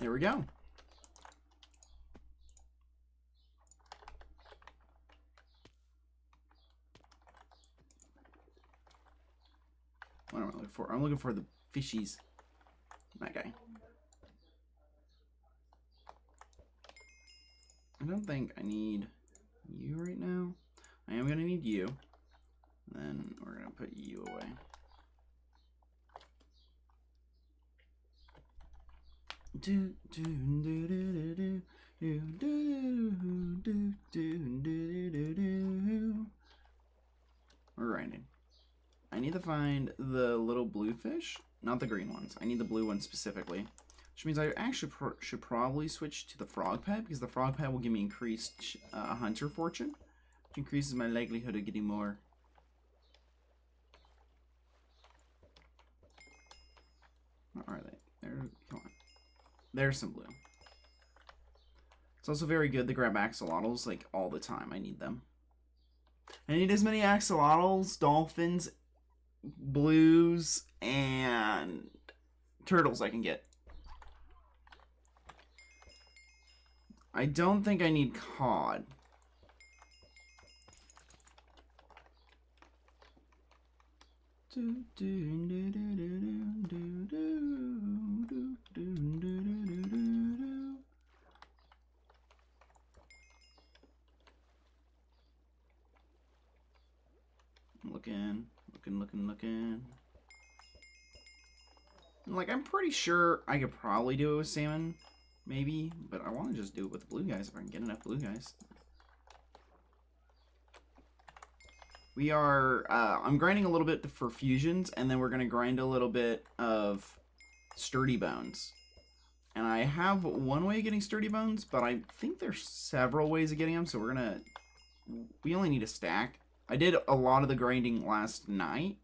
There we go. What am I looking for? I'm looking for the fishies. That guy. I don't think I need you right now. I am going to need you. Then we're going to put you away. We're grinding. I need to find the little blue fish, not the green ones. I need the blue ones specifically, which means I actually should probably switch to the frog pet, because the frog pet will give me increased hunter fortune, which increases my likelihood of getting more. Where are they? There, come on. There's some blue. It's also very good to grab axolotls like all the time. I need them. I need as many axolotls, dolphins, blues, and turtles I can get. I don't think I need cod. Looking. Like, I'm pretty sure I could probably do it with salmon, maybe, but I want to just do it with the blue guys if I can get enough blue guys. We are, I'm grinding a little bit for fusions, and then we're going to grind a little bit of sturdy bones. And I have one way of getting sturdy bones, but I think there's several ways of getting them, so we only need a stack. I did a lot of the grinding last night,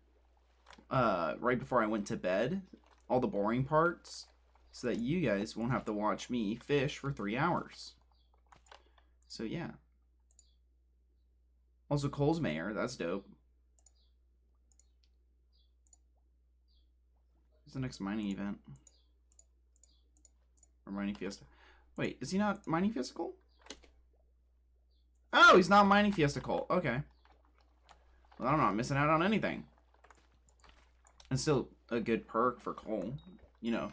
right before I went to bed, all the boring parts, so that you guys won't have to watch me fish for 3 hours. So yeah. Also, Cole's Mayor, that's dope. What's the next mining event? Or mining fiesta? Wait, is he not mining fiesta Cole? Oh, he's not mining fiesta Cole. Okay. Well, I'm not missing out on anything. It's still a good perk for Cole. You know,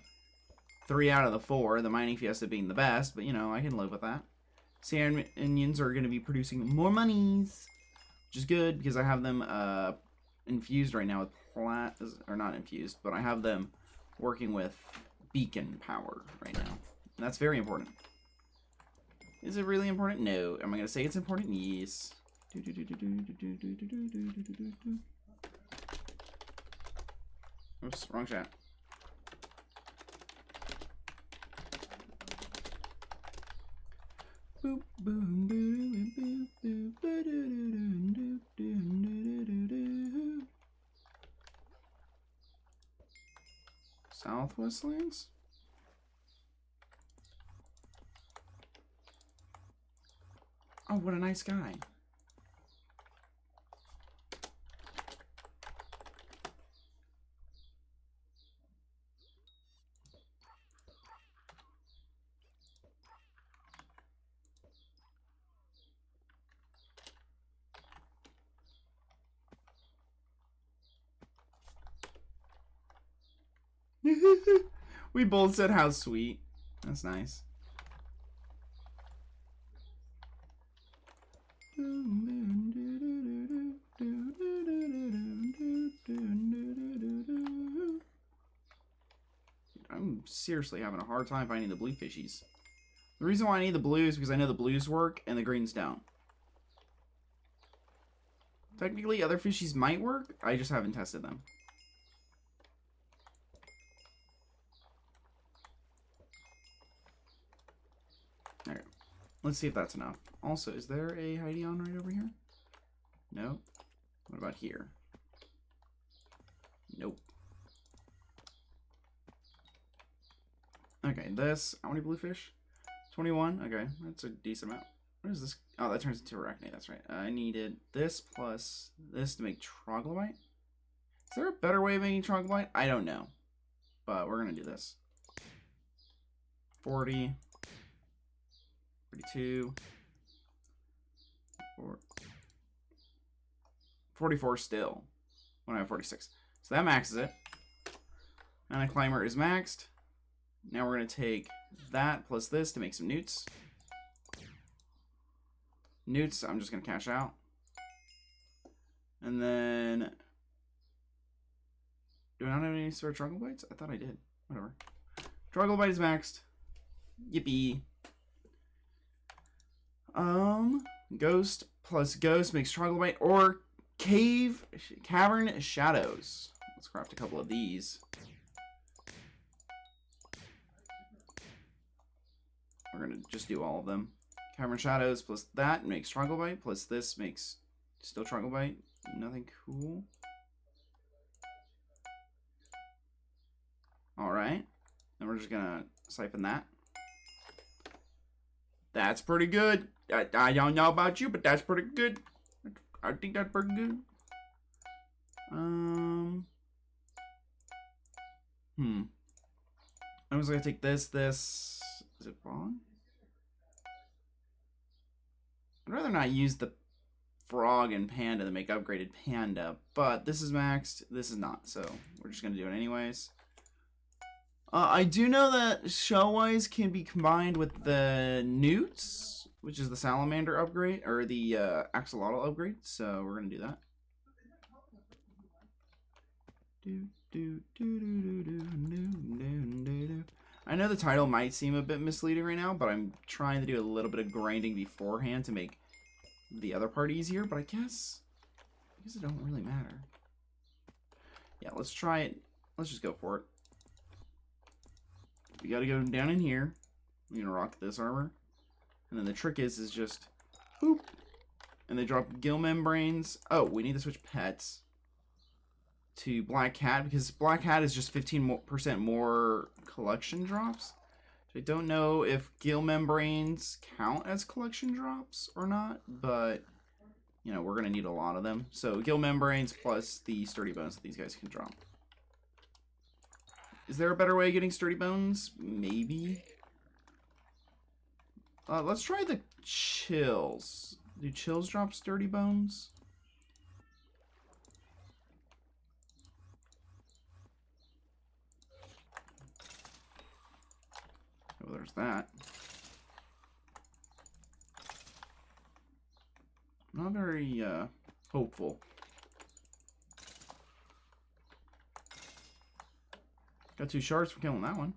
3 out of the 4, the mining fiesta being the best, but you know, I can live with that. Sand Onions are going to be producing more monies, which is good because I have them infused right now with or not infused, but I have them working with beacon power right now. And that's very important. Is it really important? No. Am I going to say it's important? Yes. Oops, wrong chat. Boop, boom, boop, boop, boop, Southwest Lands? Oh, what a nice guy. We both said how sweet. That's nice. I'm seriously having a hard time finding the blue fishies. The reason why I need the blues is because I know the blues work and the greens don't. Technically, other fishies might work. I just haven't tested them. Alright. Let's see if that's enough. Also, is there a Hypixel right over here? No. What about here? Nope. Okay, this. How many bluefish? 21. Okay, that's a decent amount. What is this? Oh, that turns into arachne. That's right. I needed this plus this to make troglodyte. Is there a better way of making troglodyte? I don't know. But we're going to do this. 40, 42, 44 still. When I have 46. So that maxes it. And a climber is maxed. Now we're going to take that plus this to make some newts. Newts, I'm just going to cash out. And then... Do I not have any sort of struggle bites? I thought I did. Whatever. Struggle bite is maxed. Yippee. Ghost plus ghost makes struggle bite or cavern shadows. Let's craft a couple of these. We're gonna just do all of them. Cavern shadows plus that makes struggle bite plus this makes still struggle bite. Nothing cool. Alright. And we're just gonna siphon that. That's pretty good. I don't know about you, but that's pretty good. I think that's pretty good. I'm just gonna take this. Is it wrong? I'd rather not use the frog and panda to make upgraded panda, but this is maxed. This is not, so we're just gonna do it anyways. I do know that Shellwise can be combined with the Newts, which is the Salamander upgrade, or the Axolotl upgrade, so we're going to do that. I know the title might seem a bit misleading right now, but I'm trying to do a little bit of grinding beforehand to make the other part easier, but I guess it don't really matter. Yeah, let's try it. Let's just go for it. We gotta go down in here. I'm gonna rock this armor. And then the trick is just boop. And they drop gill membranes. Oh, we need to switch pets to Black Cat because Black Cat is just 15% more collection drops. I don't know if gill membranes count as collection drops or not, but you know, we're gonna need a lot of them. So gill membranes plus the sturdy bones that these guys can drop. Is there a better way of getting sturdy bones? Maybe. Let's try the chills. Do chills drop sturdy bones? Oh, there's that. Not very hopeful. Got 2 shards for killing that one.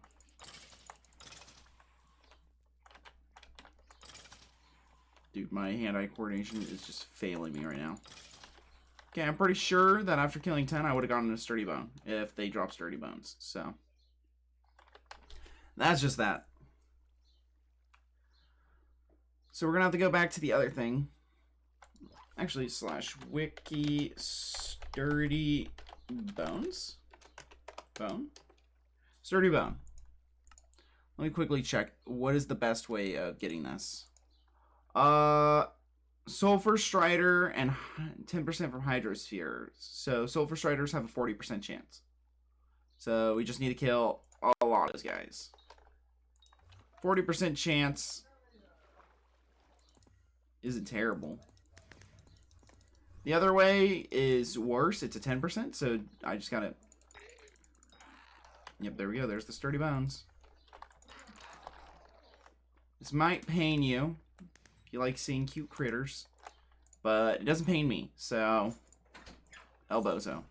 Dude, my hand-eye coordination is just failing me right now. Okay, I'm pretty sure that after killing 10, I would have gotten a sturdy bone if they drop sturdy bones. So, that's just that. So we're gonna have to go back to the other thing. Actually, /wiki sturdy bones. Bone. Sturdy bone. Let me quickly check. What is the best way of getting this? Sulfur Strider and 10% from Hydrosphere. So Sulfur Striders have a 40% chance. So we just need to kill a lot of those guys. 40% chance isn't terrible. The other way is worse. It's a 10%. So I just gotta... Yep, there we go. There's the sturdy bones. This might pain you if you like seeing cute critters, but it doesn't pain me, so elbozo.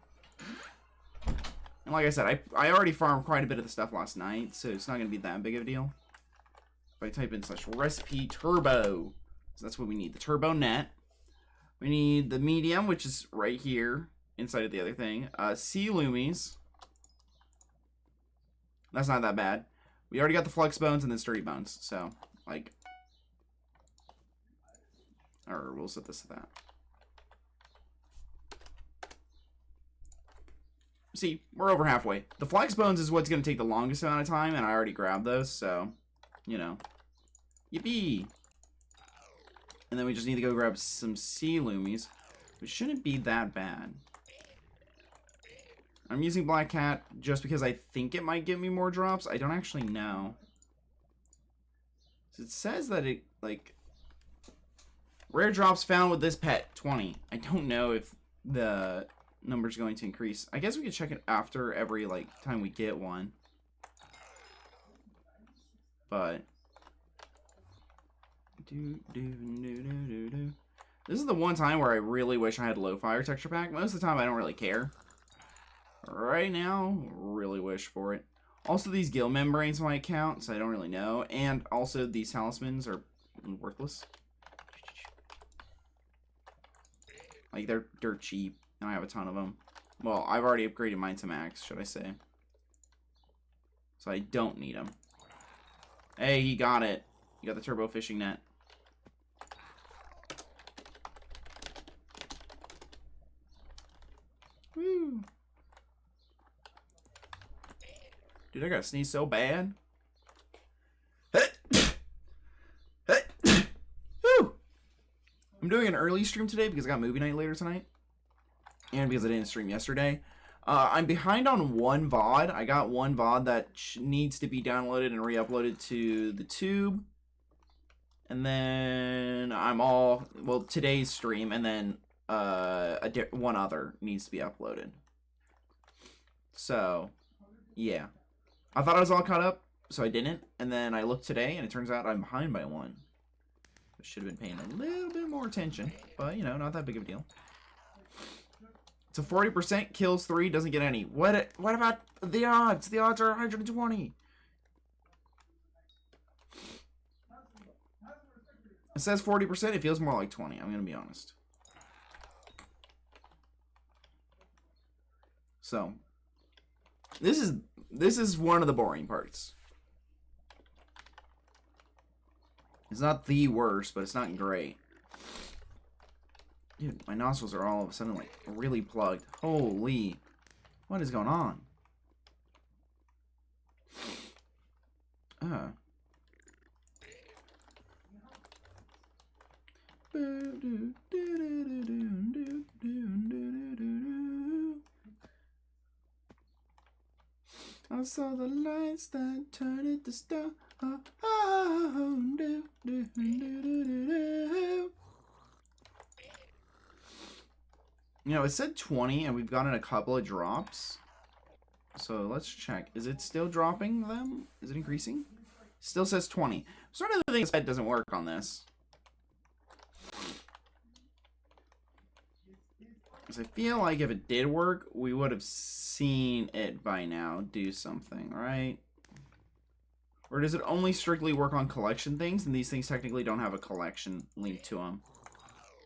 And like I said, I already farmed quite a bit of the stuff last night, so it's not going to be that big of a deal. If I type in /recipe turbo, so that's what we need, the turbo net. We need the medium, which is right here inside of the other thing. Sea loomies. That's not that bad. We already got the flux bones and the sturdy bones. So, like... Or we'll set this to that. See, we're over halfway. The flux bones is what's going to take the longest amount of time, and I already grabbed those, so... You know. Yippee! And then we just need to go grab some sea loomies, which shouldn't be that bad. I'm using Black Cat just because I think it might give me more drops. I don't actually know. So it says that it, like, rare drops found with this pet, 20. I don't know if the number's going to increase. I guess we could check it after every, like, time we get one. But this is the one time where I really wish I had low fire texture pack. Most of the time I don't really care. Right now, really wish for it. Also, these gill membranes might count, so I don't really know. And also, these talismans are worthless. Like, they're dirt cheap, and I have a ton of them. Well, I've already upgraded mine to max, should I say. So I don't need them. Hey, he got it. You got the turbo fishing net. Woo. Dude, I gotta sneeze so bad. I'm doing an early stream today because I got movie night later tonight. And because I didn't stream yesterday. I'm behind on one VOD. I got one VOD that needs to be downloaded and re-uploaded to the tube. And then I'm all... Well, today's stream. And then one other needs to be uploaded. So, yeah. I thought I was all caught up, so I didn't. And then I looked today, and it turns out I'm behind by one. I should have been paying a little bit more attention. But, you know, not that big of a deal. So 40% kills 3, doesn't get any. What about the odds? The odds are 120. It says 40%. It feels more like 20. I'm going to be honest. So, this is one of the boring parts. It's not the worst, but it's not great. Dude, my nostrils are all of a sudden, like, really plugged. Holy. What is going on? I saw the lights that turned it to star. You know, it said 20, and we've gotten a couple of drops. So let's check. Is it still dropping them? Is it increasing? Still says 20. I'm starting to think this pet doesn't work on this. Because I feel like if it did work, we would have seen it by now do something, right? Or does it only strictly work on collection things? And these things technically don't have a collection link to them.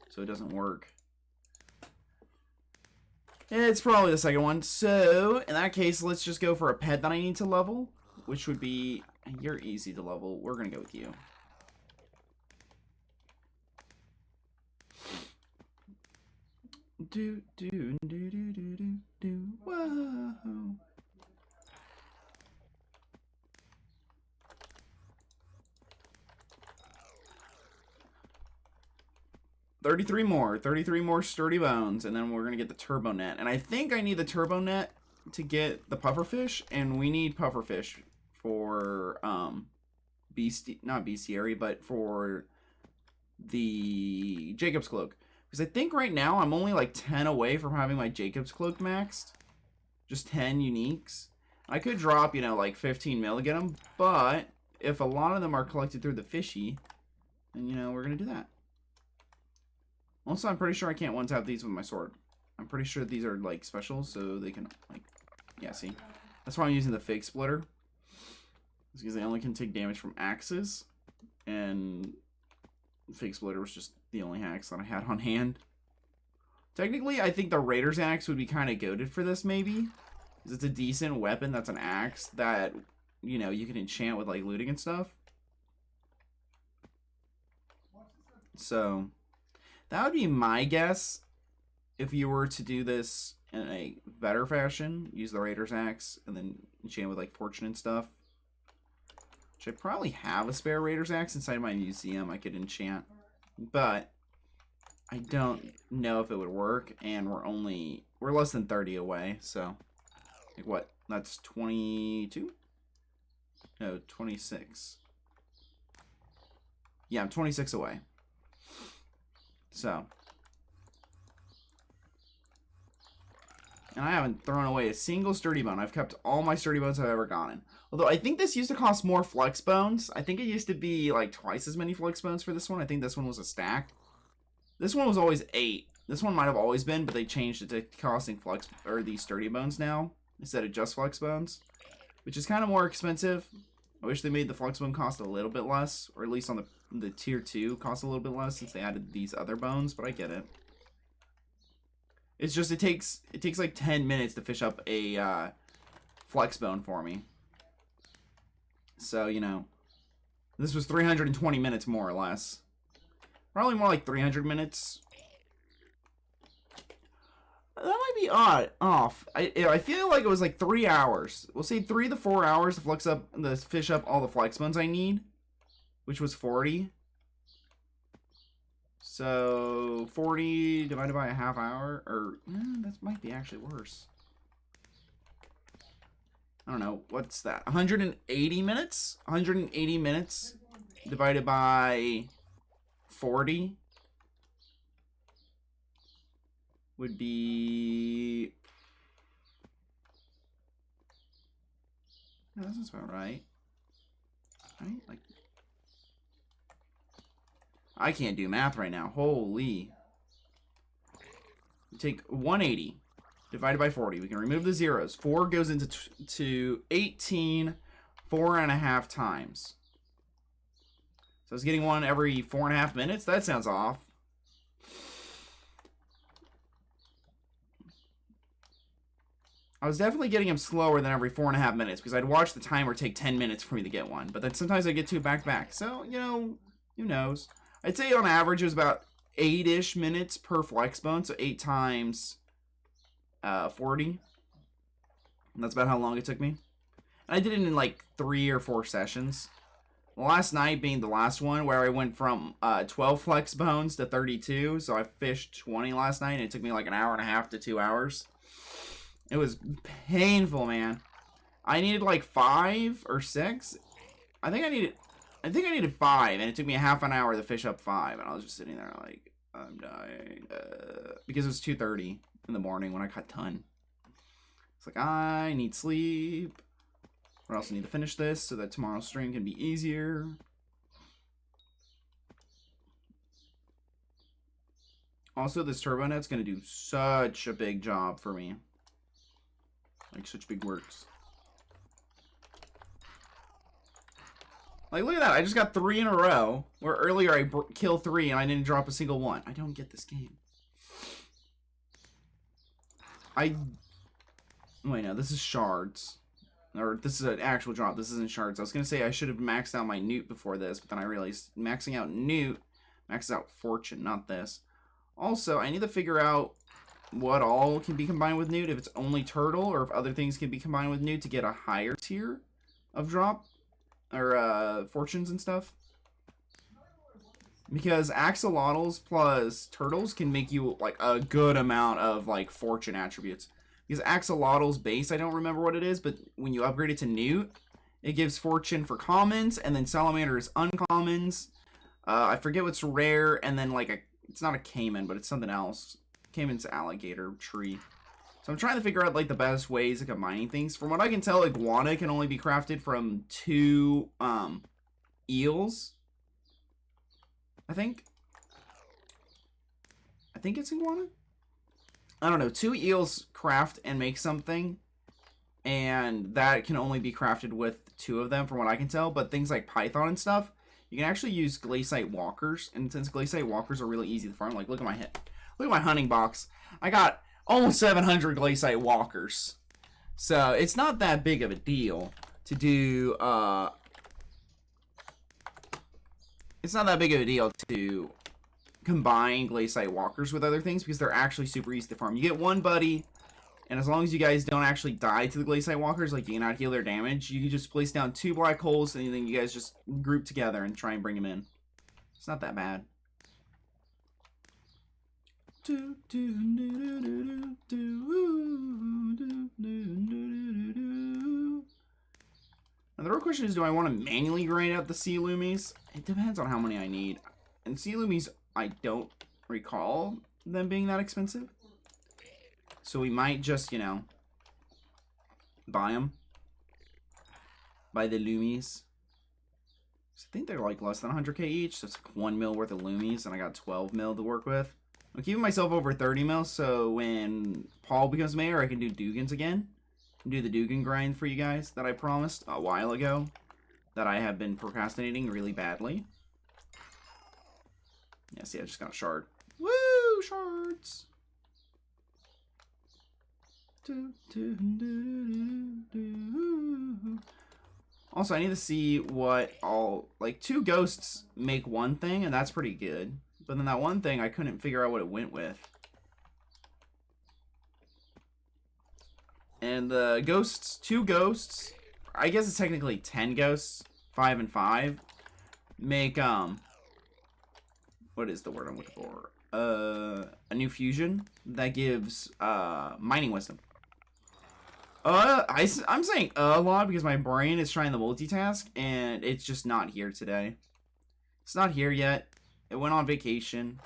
So it doesn't work. It's probably the second one. So, in that case, let's just go for a pet that I need to level. Which would be... You're easy to level. We're going to go with you. Do, do, do, do, do, do, do. Whoa. 33 more sturdy bones, and then we're gonna get the turbo net. And I think I need the turbo net to get the pufferfish, and we need pufferfish for not bestiary, but for the Jacob's cloak. Because I think right now I'm only like 10 away from having my Jacob's cloak maxed. Just 10 uniques. I could drop, you know, like 15 mil to get them, but if a lot of them are collected through the fishy, then, you know, we're gonna do that. Also, I'm pretty sure I can't one-tap these with my sword. I'm pretty sure these are, like, special, so they can, like... Yeah, see? That's why I'm using the fake splitter. It's because they only can take damage from axes. And... fake splitter was just the only axe that I had on hand. Technically, I think the Raider's axe would be kind of goated for this, maybe. Because it's a decent weapon that's an axe that, you know, you can enchant with, like, looting and stuff. So... that would be my guess if you were to do this in a better fashion. Use the Raider's Axe and then enchant with like fortune and stuff. Which I probably have a spare Raider's Axe inside my museum I could enchant. But I don't know if it would work, and we're less than 30 away, so like what? That's 22? No, 26. Yeah, I'm 26 away. So. And I haven't thrown away a single sturdy bone. I've kept all my sturdy bones I've ever gotten. Although I think this used to cost more flex bones. I think it used to be like twice as many flex bones for this one. I think this one was a stack. This one was always 8. This one might have always been, but they changed it to costing flex or these sturdy bones now instead of just flex bones, which is kind of more expensive. I wish they made the flex bone cost a little bit less, or at least on the tier 2 cost a little bit less since they added these other bones, but I get it. It's just it takes like 10 minutes to fish up a flex bone for me. So, you know, this was 320 minutes more or less. Probably more like 300 minutes. That might be off. I feel like it was like 3 hours. We'll say 3 to 4 hours to fish up all the flex bones I need, which was 40. So 40 divided by a half hour, or that might be actually worse. I don't know, what's that? 180 minutes? 180 minutes divided by 40 would be... No, that sounds about right. Right? Like, I can't do math right now. Holy. Take 180 divided by 40. We can remove the zeros. 4 goes into 18 4.5 times. So I was getting one every 4.5 minutes? That sounds off. I was definitely getting them slower than every 4.5 minutes because I'd watch the timer take 10 minutes for me to get one. But then sometimes I get 2 back to back. So, you know, who knows? I'd say on average it was about 8-ish minutes per flex bone. So 8 times 40. And that's about how long it took me. And I did it in like 3 or 4 sessions. Last night being the last one where I went from 12 flex bones to 32. So I fished 20 last night and it took me like an hour and a half to 2 hours. It was painful, man. I needed like 5 or 6. I think I needed 5, and it took me a half an hour to fish up 5, and I was just sitting there like, I'm dying. Because it was 2:30 in the morning when I got done. It's like, I need sleep. Or else I need to finish this so that tomorrow's stream can be easier. Also, this turbo net's going to do such a big job for me. Like, such big works. Like, look at that. I just got 3 in a row. Where earlier I killed 3 and I didn't drop a single one. I don't get this game. Wait, no. This is shards. Or, this is an actual drop. This isn't shards. I was going to say I should have maxed out my newt before this. But then I realized maxing out newt maxes out fortune, not this. Also, I need to figure out what all can be combined with newt. If it's only turtle or if other things can be combined with newt to get a higher tier of drop. Or fortunes and stuff. Because axolotls plus turtles can make you like a good amount of like fortune attributes. Because axolotls base, I don't remember what it is, but when you upgrade it to newt, it gives fortune for commons, and then salamander is uncommons. I forget what's rare, and then like it's not a caiman, but it's something else. Caiman's alligator tree. So I'm trying to figure out like the best ways of combining things. From what I can tell, iguana can only be crafted from 2 eels. I think it's iguana. I don't know. 2 eels craft and make something, and that can only be crafted with 2 of them, from what I can tell. But things like python and stuff, you can actually use glaciate walkers, and since glaciate walkers are really easy to farm, like look at my hunting box. I got almost 700 glaciate walkers. So it's not that big of a deal to do, it's not that big of a deal to combine glaciate walkers with other things because they're actually super easy to farm. You get 1 buddy, and as long as you guys don't actually die to the glaciate walkers, like you cannot heal their damage, you can just place down 2 black holes and then you guys just group together and try and bring them in. It's not that bad. And the real question is, do I want to manually grind out the sea loomies? It depends on how many I need. And sea loomies, I don't recall them being that expensive. So we might just, you know, buy them. Buy the loomies. I think they're like less than 100k each, so it's like 1 mil worth of loomies, and I got 12 mil to work with. I'm keeping myself over 30 mil, so when Paul becomes mayor, I can do Dugans again. Do the Dugan grind for you guys that I promised a while ago, that I have been procrastinating really badly. Yeah, see, I just got a shard. Woo! Shards! Also, I need to see what all... Like, 2 ghosts make one thing, and that's pretty good. But then that one thing, I couldn't figure out what it went with. And the ghosts, 2 ghosts, I guess it's technically 10 ghosts, 5 and 5, make, what is the word I'm looking for? A new fusion that gives, mining wisdom. I'm saying a lot because my brain is trying to multitask, and it's just not here today. It's not here yet. It went on vacation.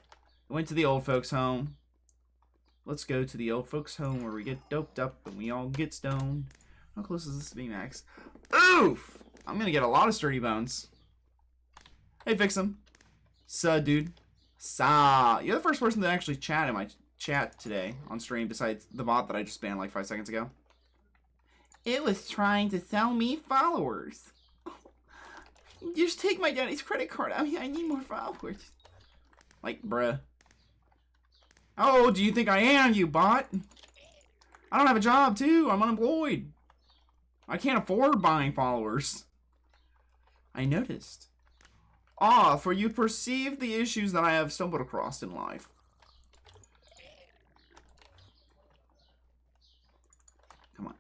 It went to the old folks' home. Let's go to the old folks' home where we get doped up and we all get stoned. How close is this to being max? Oof! I'm gonna get a lot of sturdy bones. Hey, fix him. Suh, dude. Sa. You're the first person to actually chat in my chat today on stream besides the bot that I just banned like 5 seconds ago. It was trying to sell me followers. Just take my daddy's credit card. I mean, I need more followers. Like, bruh. How old do you think I am, you bot? I don't have a job, too. I'm unemployed. I can't afford buying followers. I noticed. Ah, for you perceive the issues that I have stumbled across in life. Come on.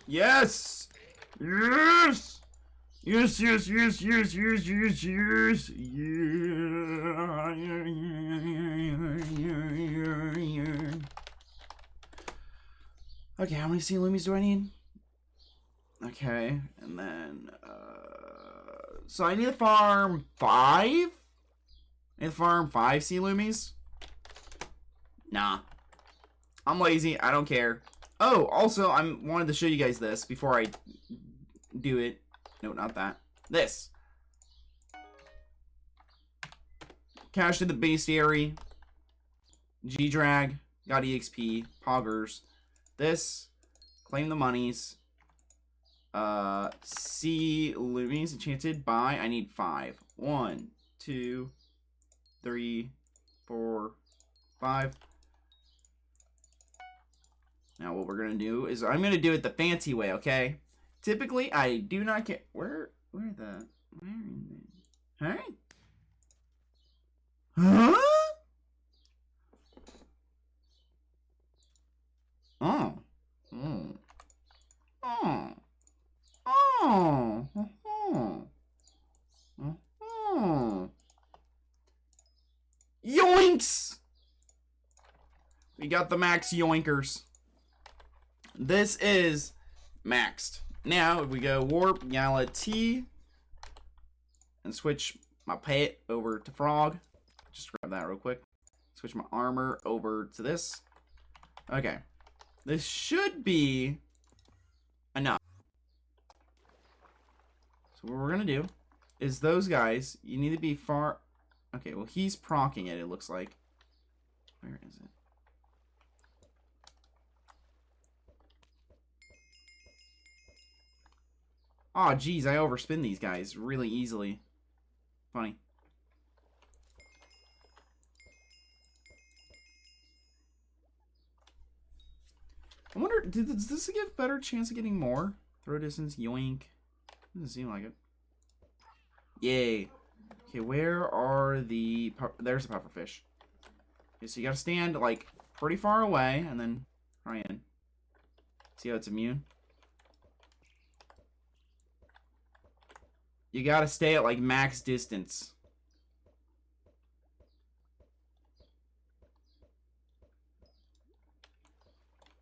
Yes! Yes! Yes, yes, yes, yes, yes, yes, yes, yeah. Okay, how many sea loomies do I need? Okay, and then, so I need to farm 5? I need to farm 5 sea loomies? Nah. I'm lazy, I don't care. Oh, also, I wanted to show you guys this before I do it. No, not that. This. Cash to the bestiary. G-Drag. Got EXP. Poggers. This. Claim the monies. Sea loomies enchanted. Buy. I need 5. 1, 2, 3, 4, 5. Now what we're gonna do is I'm gonna do it the fancy way, okay? Typically, I do not get where is it? Hey? Huh? Oh. Oh. Oh. Oh. Oh. Oh. Yoinks! We got the max yoinkers. This is maxed. Now, if we go Warp, Gala T, and switch my pet over to Frog. Just grab that real quick. Switch my armor over to this. Okay. This should be enough. So what we're going to do is those guys, you need to be far... Okay, well, he's proccing it looks like. Where is it? Aw, oh, geez, I overspin these guys really easily. Funny. I wonder, does this give better chance of getting more? Throw distance, yoink. Doesn't seem like it. Yay. Okay, where are the... There's the pufferfish. Okay, so you gotta stand, like, pretty far away, and then try in. See how it's immune? You gotta stay at, like, max distance.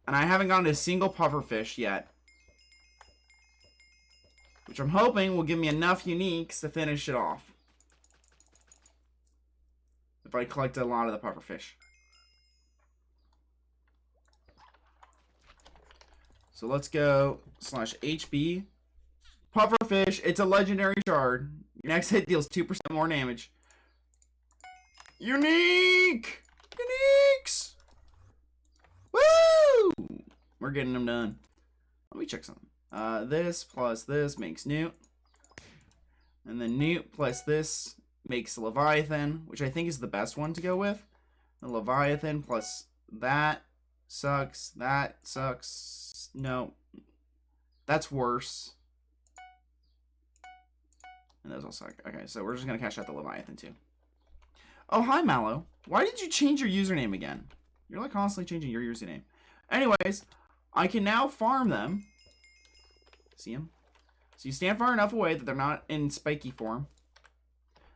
And I haven't gotten a single pufferfish yet. which I'm hoping will give me enough uniques to finish it off. If I collect a lot of the pufferfish. So let's go /HB. Pufferfish, it's a legendary shard. Your next hit deals 2% more damage. Unique! Uniques! Woo! We're getting them done. Let me check something. This plus this makes Newt. And then Newt plus this makes Leviathan, which I think is the best one to go with. The Leviathan plus that sucks. That sucks. No. That's worse. And those all suck. Okay, so we're just going to cash out the Leviathan too. Oh, hi, Mallow. Why did you change your username again? You're like constantly changing your username. Anyways, I can now farm them. See them? So you stand far enough away that they're not in spiky form.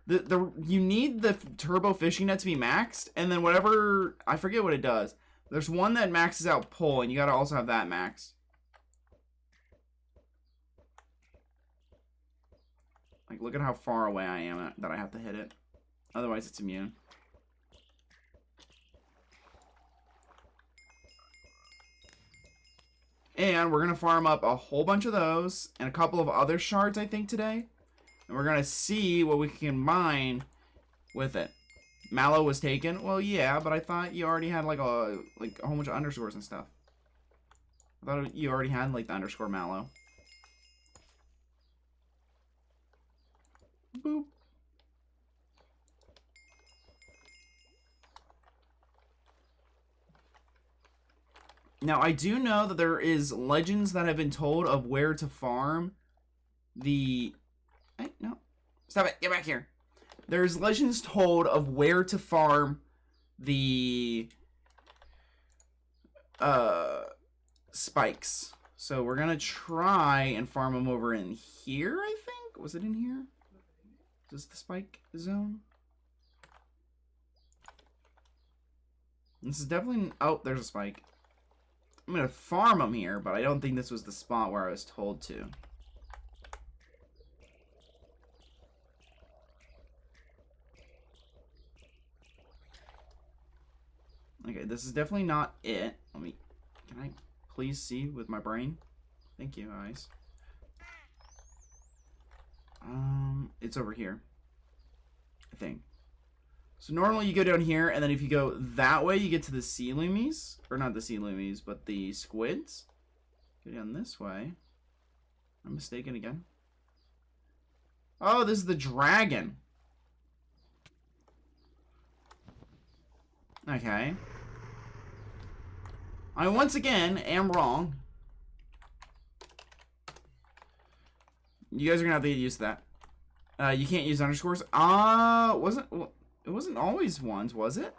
You need the turbo fishing net to be maxed, and then whatever, I forget what it does. There's one that maxes out pull, and you gotta also have that maxed. Like, look at how far away I am that I have to hit it. Otherwise, it's immune. And we're going to farm up a whole bunch of those and a couple of other shards, I think, today. And we're going to see what we can combine with it. Mallow was taken. Well, yeah, but I thought you already had, like a whole bunch of underscores and stuff. I thought you already had, like, the underscore Mallow. Boop. Now, I do know that there is legends that have been told of where to farm the... Hey, no. Stop it. Get back here. There's legends told of where to farm the... spikes. So we're going to try and farm them over in here, I think? Was it in here? Is this the spike zone? This is definitely... Oh, there's a spike. I'm going to farm them here, but I don't think this was the spot where I was told to. Okay, this is definitely not it. Can I please see with my brain? Thank you, guys. It's over here, I think. So normally you go down here, and then if you go that way, you get to the sea loomies. Or not the sea loomies, but the squids. Go down this way. I'm mistaken again. Oh, this is the dragon. Okay. I once again am wrong. You guys are gonna have to get used to that. You can't use underscores. It wasn't always ones, was it?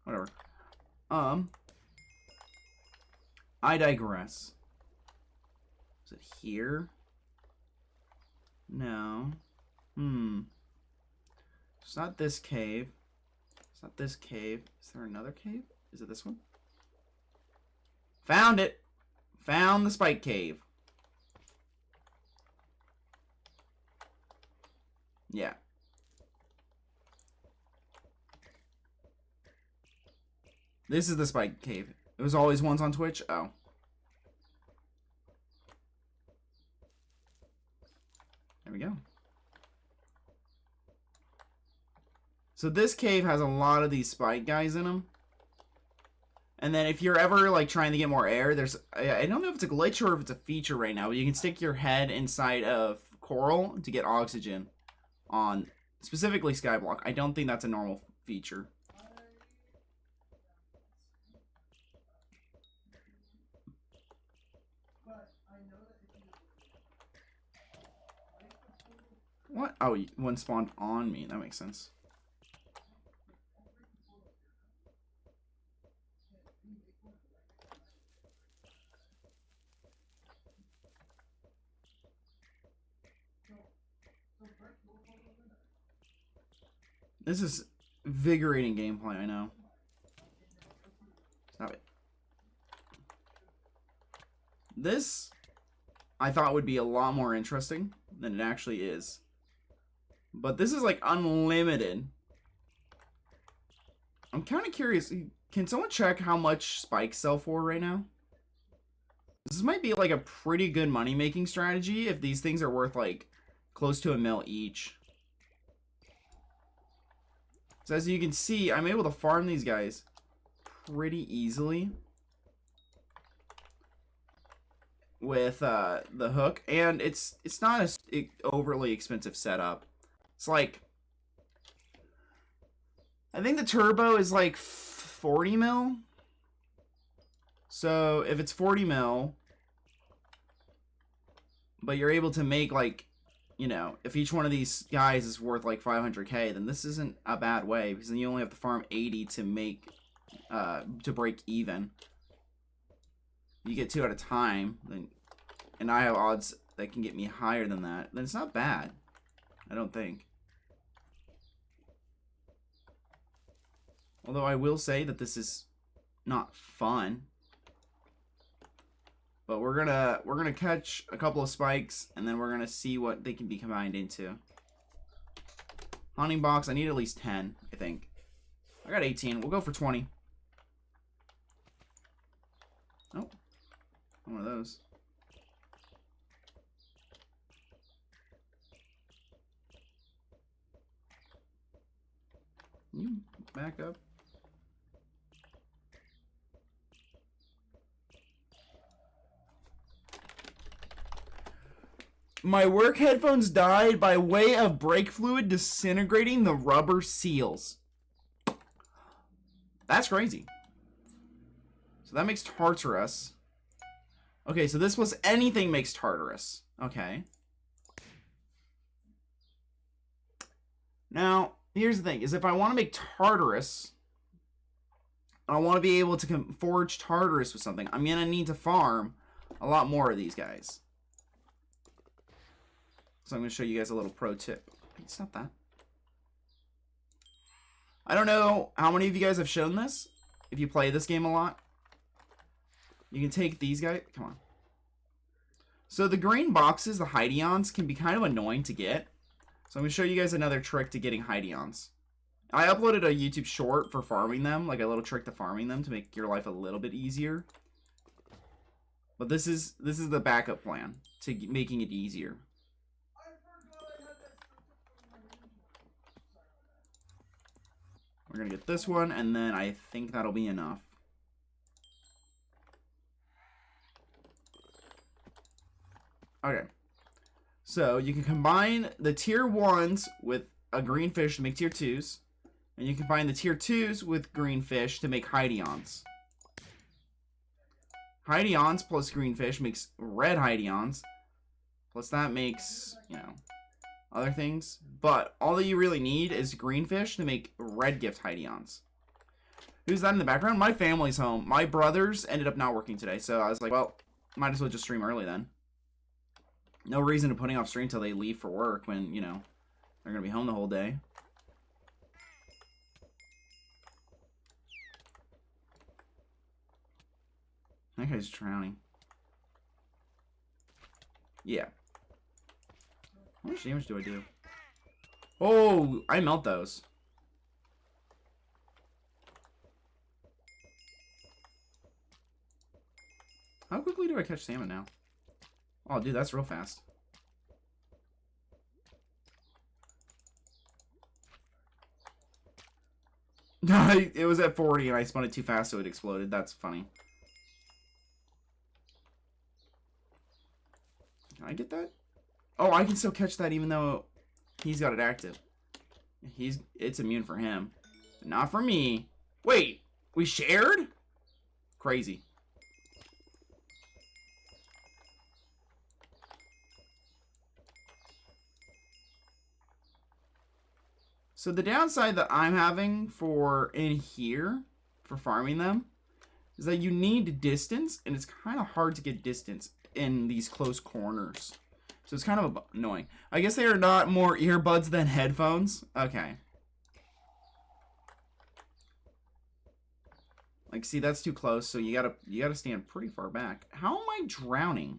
Whatever. I digress. Is it here? No. It's not this cave. It's not this cave. Is there another cave? Is it this one? Found it! Found the spike cave. Yeah. This is the spike cave. It was always ones on Twitch? Oh. There we go. So this cave has a lot of these spike guys in them. And then if you're ever like trying to get more air, there's... I don't know if it's a glitch or if it's a feature right now, but you can stick your head inside of coral to get oxygen on specifically Skyblock. I don't think that's a normal feature. What? Oh, one spawned on me. That makes sense. This is invigorating gameplay, I know. Stop it. This, I thought would be a lot more interesting than it actually is. But this is like unlimited. I'm kind of curious. Can someone check how much spikes sell for right now? This might be like a pretty good money-making strategy if these things are worth like close to $1 mil each. So as you can see, I'm able to farm these guys pretty easily with the hook, and it's not a overly expensive setup. It's like, I think the turbo is like 40 mil. So if it's 40 mil, but you're able to make like, you know, if each one of these guys is worth like 500k, then this isn't a bad way, because then you only have to farm 80 to make, to break even. You get 2 at a time, then, and I have odds that can get me higher than that, then it's not bad, I don't think. Although I will say that this is not fun. But we're gonna catch a couple of spikes, and then we're gonna see what they can be combined into. Hunting box, I need at least 10, I think. I got 18. We'll go for 20. Oh, one of those. Back up. My work headphones died by way of brake fluid disintegrating the rubber seals. That's crazy. So that makes Tartarus. Okay, so this was anything makes Tartarus. Okay. Now, here's the thing, is if I want to make Tartarus, I want to be able to forge Tartarus with something, I'm going to need to farm a lot more of these guys. So I'm going to show you guys a little pro tip. It's not that. I don't know how many of you guys have shown this. If you play this game a lot. You can take these guys. Come on. So the green boxes, the Hydeons, can be kind of annoying to get. So I'm going to show you guys another trick to getting Hydeons. I uploaded a YouTube short for farming them. Like a little trick to farming them to make your life a little bit easier. But this is the backup plan to making it easier. We're going to get this one, and then I think that'll be enough. Okay. So, you can combine the tier 1s with a green fish to make tier 2s. And you can combine the tier 2s with green fish to make Hydeons. Hydeons plus green fish makes red Hydeons. Plus that makes, you know, other things. But all that you really need is green fish to make red gift Hydeons. Who's that in the background? My family's home. My brothers ended up not working today, so I was like, well, might as well just stream early then. No reason to putting off stream till they leave for work when, you know, they're gonna be home the whole day. That guy's drowning. Yeah. How much damage do I do? Oh, I melt those. How quickly do I catch salmon now? Oh, dude, that's real fast. It was at 40 and I spun it too fast so it exploded. That's funny. Can I get that? Oh, I can still catch that even though he's got it active. It's immune for him. Not for me. Wait, we shared? Crazy. So the downside that I'm having for in here, for farming them, is that you need distance, and it's kind of hard to get distance in these close corners. So it's kind of annoying. I guess they are not more earbuds than headphones. Okay. Like, see, that's too close, so you gotta stand pretty far back. How am I drowning?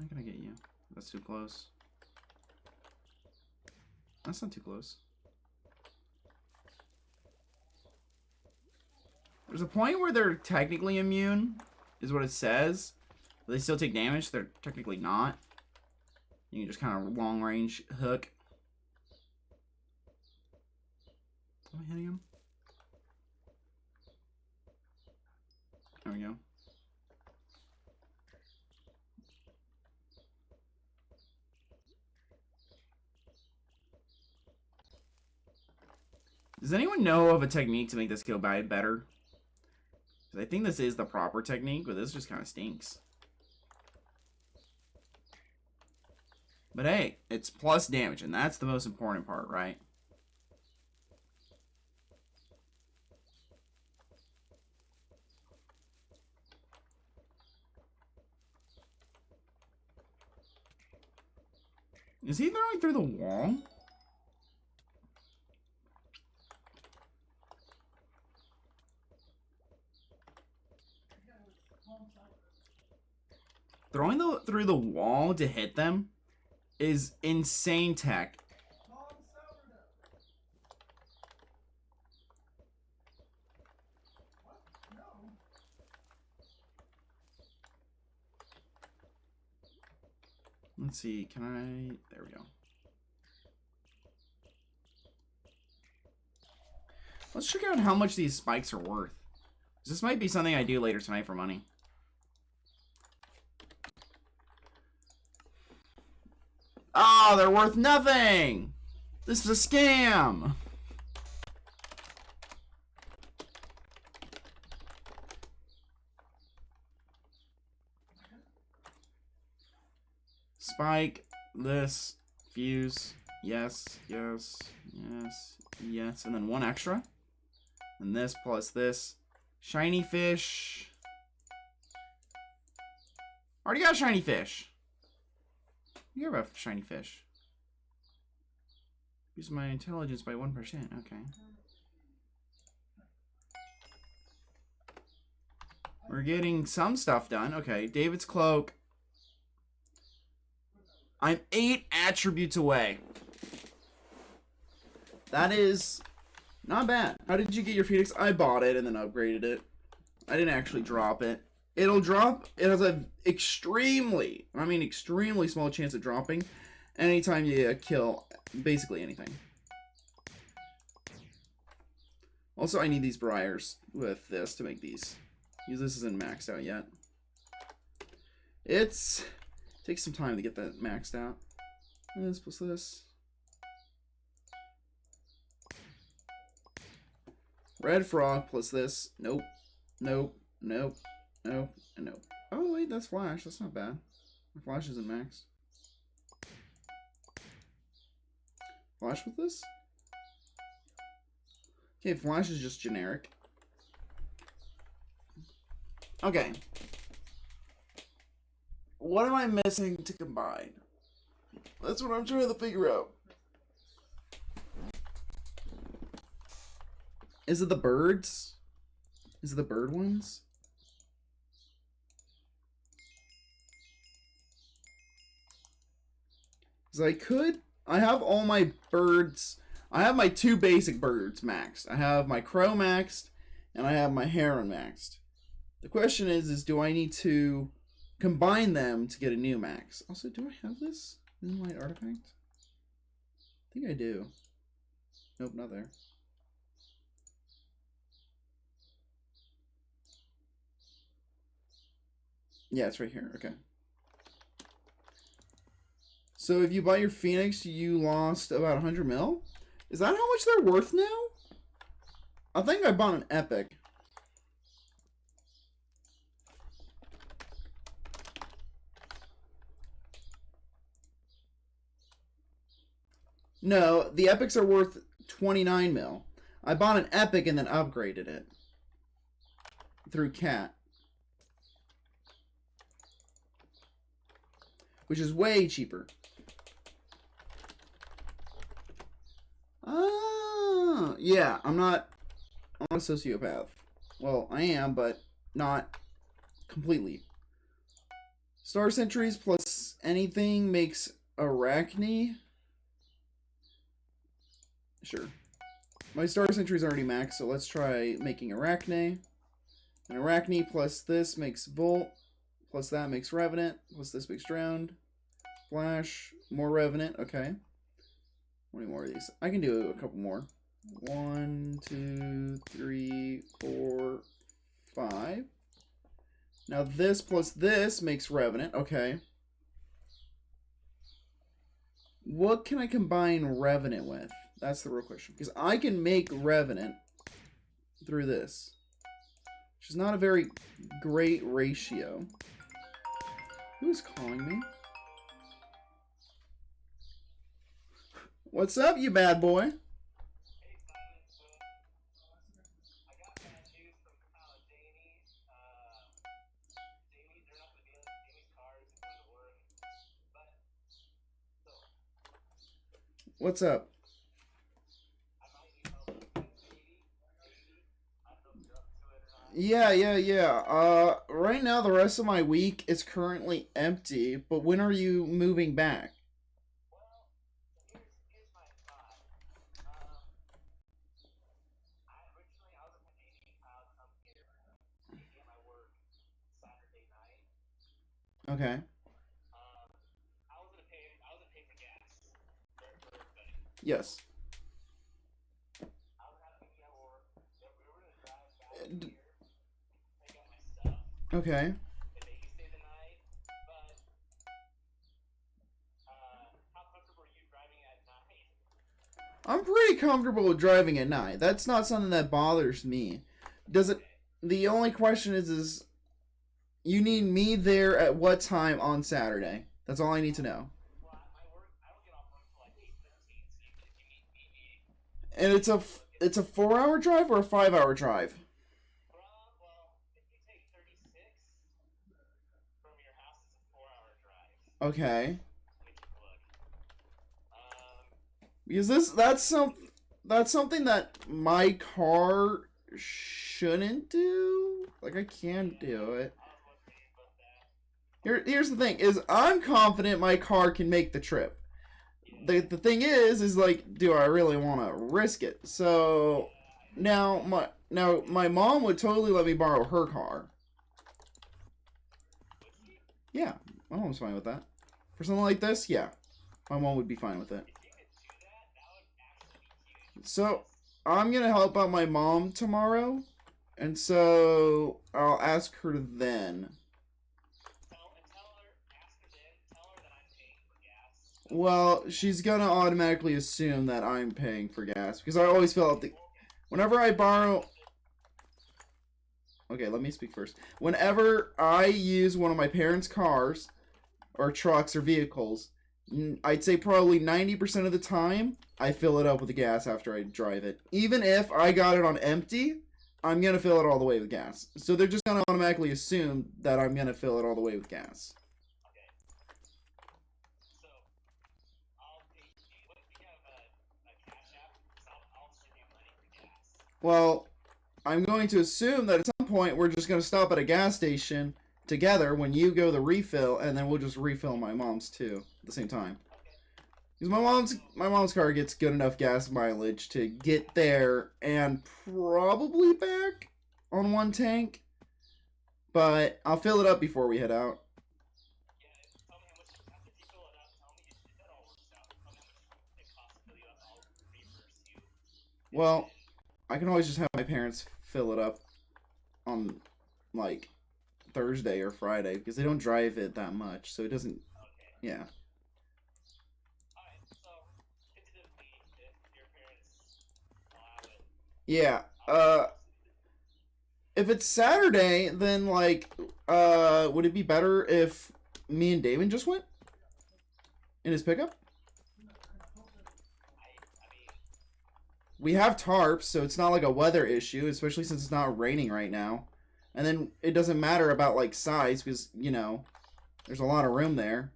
How can I get you? That's too close. That's not too close. There's a point where they're technically immune, is what it says. But they still take damage. They're technically not. You can just kind of long range hook. Am I hitting him? There we go. Does anyone know of a technique to make this kill buy better? Because I think this is the proper technique, but this just kind of stinks. But hey, it's plus damage, and that's the most important part, right? Is he throwing through the wall? Throwing through the wall to hit them is insane tech. Let's see, can I... There we go. Let's check out how much these spikes are worth. This might be something I do later tonight for money. Oh, they're worth nothing! This is a scam! Spike, this, fuse, yes, yes, yes, yes, and then one extra. And this plus this. Shiny fish. Already got a shiny fish. You hear about shiny fish. Use my intelligence by 1%. Okay. We're getting some stuff done. Okay, David's cloak. I'm 8 attributes away. That is not bad. How did you get your Phoenix? I bought it and then upgraded it. I didn't actually drop it. It'll drop. It has an extremely small chance of dropping anytime you kill basically anything. Also, I need these briars with this to make these. Because this isn't maxed out yet. It takes some time to get that maxed out. This plus this. Red frog plus this. Nope. Nope. Nope. Nope. And nope. Oh, wait, that's flash. That's not bad. My flash isn't max. Flash with this? Okay, flash is just generic. Okay. What am I missing to combine? That's what I'm trying to figure out. Is it the birds? Is it the bird ones? Because I have all my birds. I have my 2 basic birds maxed. I have my crow maxed, and I have my heron maxed. The question is do I need to combine them to get a new max? Also, do I have this Moonlight artifact? I think I do. Nope, not there. Yeah, it's right here. Okay. So if you buy your Phoenix, you lost about 100 mil? Is that how much they're worth now? I think I bought an epic. No, the epics are worth 29 mil. I bought an epic and then upgraded it through Cat, which is way cheaper. Ah, yeah, I'm not a sociopath. Well, I am, but not completely. Star Sentries plus anything makes Arachne. Sure. My Star Sentry is already maxed, so let's try making Arachne. And Arachne plus this makes Volt, plus that makes Revenant, plus this makes Drowned. Flash, more Revenant, okay. How many more of these? I can do a couple more. 1, 2, 3, 4, 5. Now this plus this makes Revenant, okay. What can I combine Revenant with? That's the real question. Because I can make Revenant through this, which is not a very great ratio. Who's calling me? What's up, you bad boy? What's up? Yeah. Right now the rest of my week is currently empty, but when are you moving back? Okay. Yes. Okay. I'm pretty comfortable with driving at night. That's not something that bothers me. Does it? The only question is you need me there at what time on Saturday? That's all I need to know. And it's a 4-hour drive or a 5-hour drive? Okay. Because that's something that my car shouldn't do. Like, I can do it. Here's the thing, is I'm confident my car can make the trip. The thing is like, do I really want to risk it? So now my mom would totally let me borrow her car. Yeah, my mom's fine with that. For something like this, yeah, my mom would be fine with it. So I'm gonna help out my mom tomorrow, and so I'll ask her then. Well, she's gonna automatically assume that I'm paying for gas, because I always fill out the... Whenever I borrow... Okay, let me speak first. Whenever I use one of my parents' cars, or trucks, or vehicles, I'd say probably 90% of the time, I fill it up with the gas after I drive it. Even if I got it on empty, I'm gonna fill it all the way with gas. So they're just gonna automatically assume that I'm gonna fill it all the way with gas. Well, I'm going to assume that at some point we're just going to stop at a gas station together when you go to refill, and then we'll just refill my mom's too at the same time. Because my mom's car gets good enough gas mileage to get there and probably back on one tank, but I'll fill it up before we head out. Well, I can always just have my parents fill it up on, like, Thursday or Friday, because they don't drive it that much, so it doesn't, yeah. Yeah, if it's Saturday, then, like, would it be better if me and Damon just went? In his pickup? We have tarps, so it's not like a weather issue, especially since it's not raining right now. And then it doesn't matter about, like, size, because, you know, there's a lot of room there.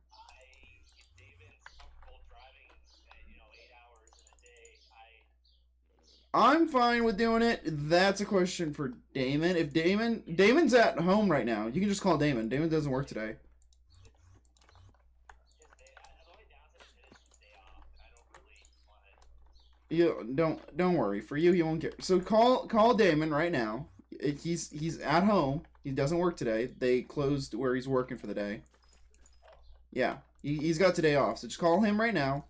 I'm fine with doing it. That's a question for Damon. If Damon's at home right now. You can just call Damon. Damon doesn't work today. You don't worry. For you, he won't care. So call Damon right now. He's at home. He doesn't work today. They closed where he's working for the day. Yeah, he's got today off. So just call him right now.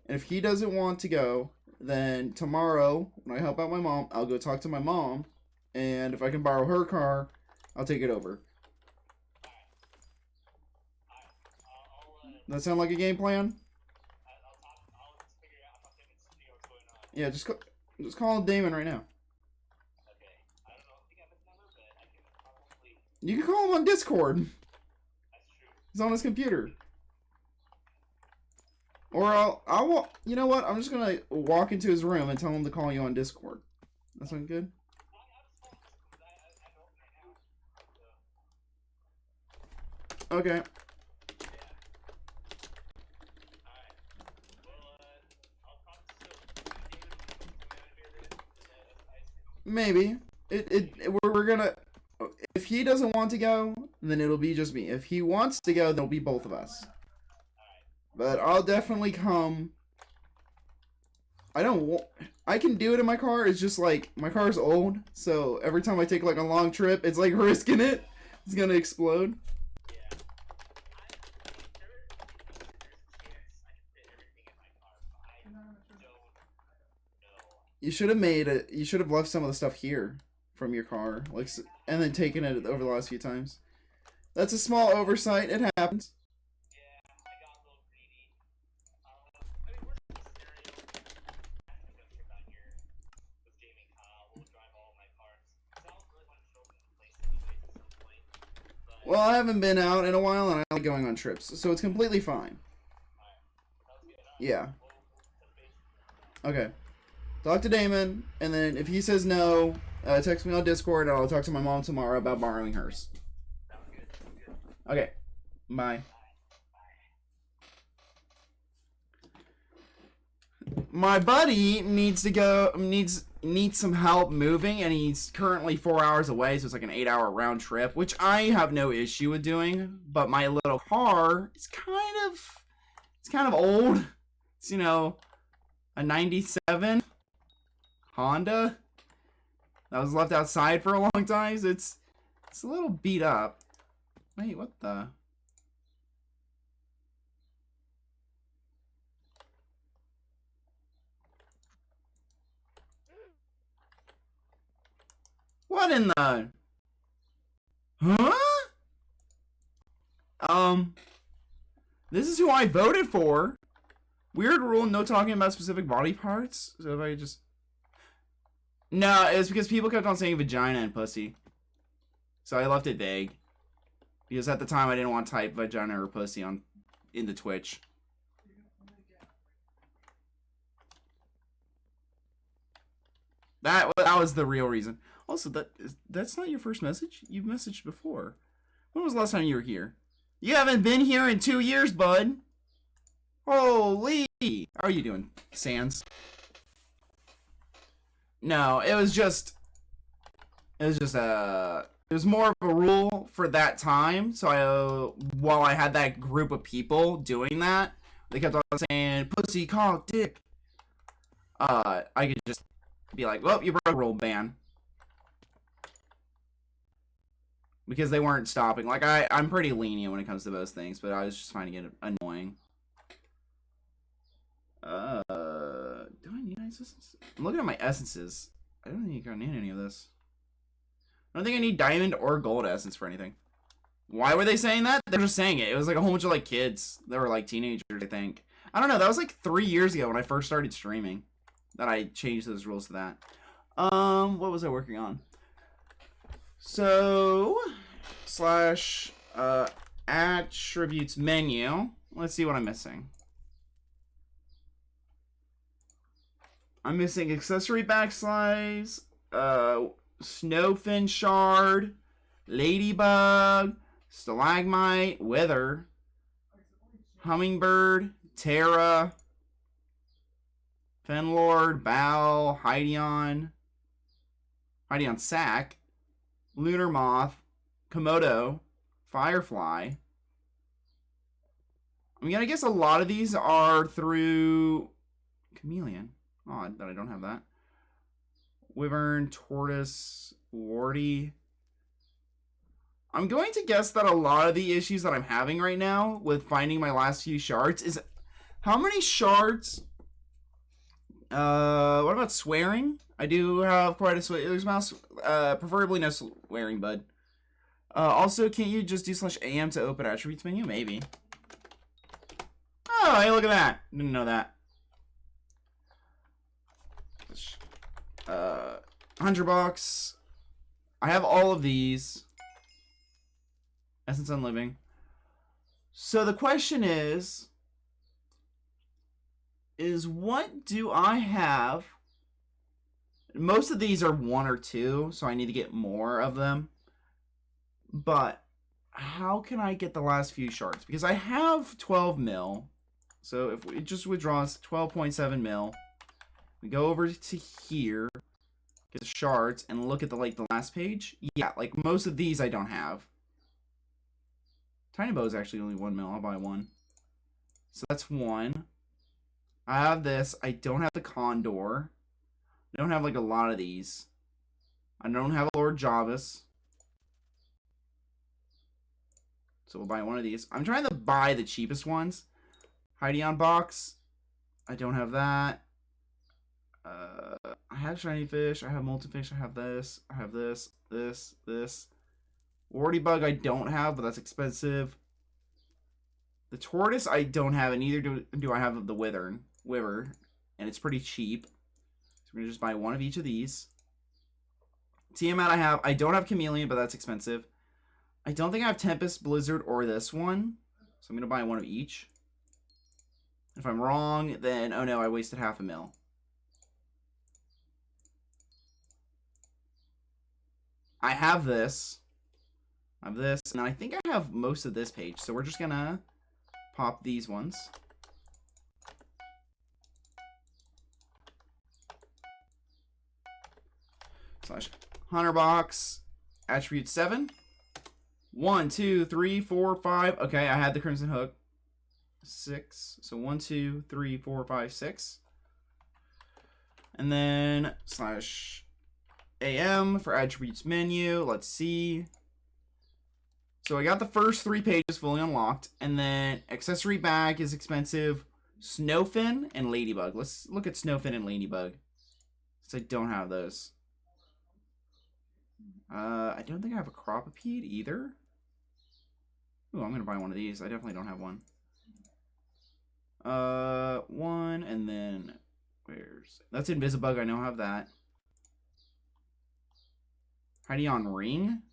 And if he doesn't want to go, then tomorrow when I help out my mom, I'll go talk to my mom. And if I can borrow her car, I'll take it over. That sound like a game plan? Yeah, just call Damon right now. You can call him on Discord. He's on his computer. Or I'll you know what? I'm just gonna walk into his room and tell him to call you on Discord. That sound good? Okay. Maybe. We're gonna... If he doesn't want to go, then it'll be just me. If he wants to go, then it'll be both of us. But I'll definitely come. I can do it in my car. It's just like, my car's old. So every time I take like a long trip, it's like risking it. It's gonna explode. You should have left some of the stuff here from your car, like, and then taken it over the last few times. That's a small oversight. It happens. Well, I haven't been out in a while, and I like going on trips, so it's completely fine. Yeah. Okay. Talk to Damon, and then if he says no, text me on Discord, and I'll talk to my mom tomorrow about borrowing hers. Okay. Bye. My buddy needs to go, needs some help moving, and he's currently 4 hours away, so it's like an 8-hour round trip, which I have no issue with doing, but my little car is kind of old. It's, you know, a 97 Honda that was left outside for a long time, so it's a little beat up. Wait, what the... What in the... Huh? This is who I voted for. Weird rule, no talking about specific body parts. So if I just... No, it's because people kept on saying vagina and pussy. So I left it vague. Because at the time I didn't want to type vagina or pussy in the Twitch. That was the real reason. Also, that's not your first message. You've messaged before. When was the last time you were here? You haven't been here in 2 years, bud. Holy! How are you doing, Sans? No, it was more of a rule for that time. So while I had that group of people doing that, they kept on saying pussy, cock, dick. I could just be like, well, you broke a rule, ban. Because they weren't stopping. Like, I'm pretty lenient when it comes to those things, but I was just finding it annoying. Do I need essences? I'm looking at my essences. I don't think I need any of this. I don't think I need diamond or gold essence for anything. Why were they saying that? They're just saying it. It was like a whole bunch of like kids. They were like teenagers, I think. I don't know. That was like 3 years ago when I first started streaming. That I changed those rules to that. What was I working on? So, / attributes menu. Let's see what I'm missing. I'm missing accessory backslice, snowfin shard, ladybug, stalagmite, wither, hummingbird, Terra, Fenlord, Bow, Hydeon sack, lunar moth, Komodo, firefly. I mean, I guess a lot of these are through chameleon. Odd that I don't have that. Wyvern, Tortoise, Warty. I'm going to guess that a lot of the issues that I'm having right now with finding my last few shards is how many shards. What about swearing? I do have quite a there's mouse. Preferably no swearing, bud. Also, can't you just do /am to open attributes menu? Maybe. Oh, hey, look at that. Didn't know that. 100 bucks. I have all of these. Essence Unliving. So the question is what do I have? Most of these are 1 or 2, so I need to get more of them. But how can I get the last few shards? Because I have 12 mil. So if we just withdraw 12.7 mil, we go over to here, get the shards, and look at the last page. Yeah, like most of these I don't have. Tiny bow is actually only 1 mil. I'll buy 1. So that's 1. I have this. I don't have the Condor. I don't have like a lot of these. I don't have a Lord Javis. So we'll buy 1 of these. I'm trying to buy the cheapest ones. Hydeon box. I don't have that. I have shiny fish. I have molten fish. I have this. I have this. This. Warty bug I don't have, but that's expensive. The tortoise I don't have, and neither do I have the wyvern, and it's pretty cheap. So we're gonna just buy 1 of each of these. Tiamat I don't have chameleon, but that's expensive. I don't think I have Tempest, Blizzard, or this one, so I'm gonna buy 1 of each. If I'm wrong, then oh no, I wasted half a mil. I have this. I have this, and I think I have most of this page, so we're just gonna pop these ones. /hunter box, attribute 7. 1, 2, 3, 4, 5. Okay, I had the Crimson Hook. 6. So 1, 2, 3, 4, 5, 6. And then /am for attributes menu. Let's see. So I got the first 3 pages fully unlocked, and then accessory bag is expensive. Snowfin and Ladybug. Let's look at Snowfin and Ladybug, since I don't have those. I don't think I have a Cropipede either. Ooh, I'm gonna buy 1 of these. I definitely don't have 1. 1, and then that's Invisibug. I know I have that. Hydeon Ring.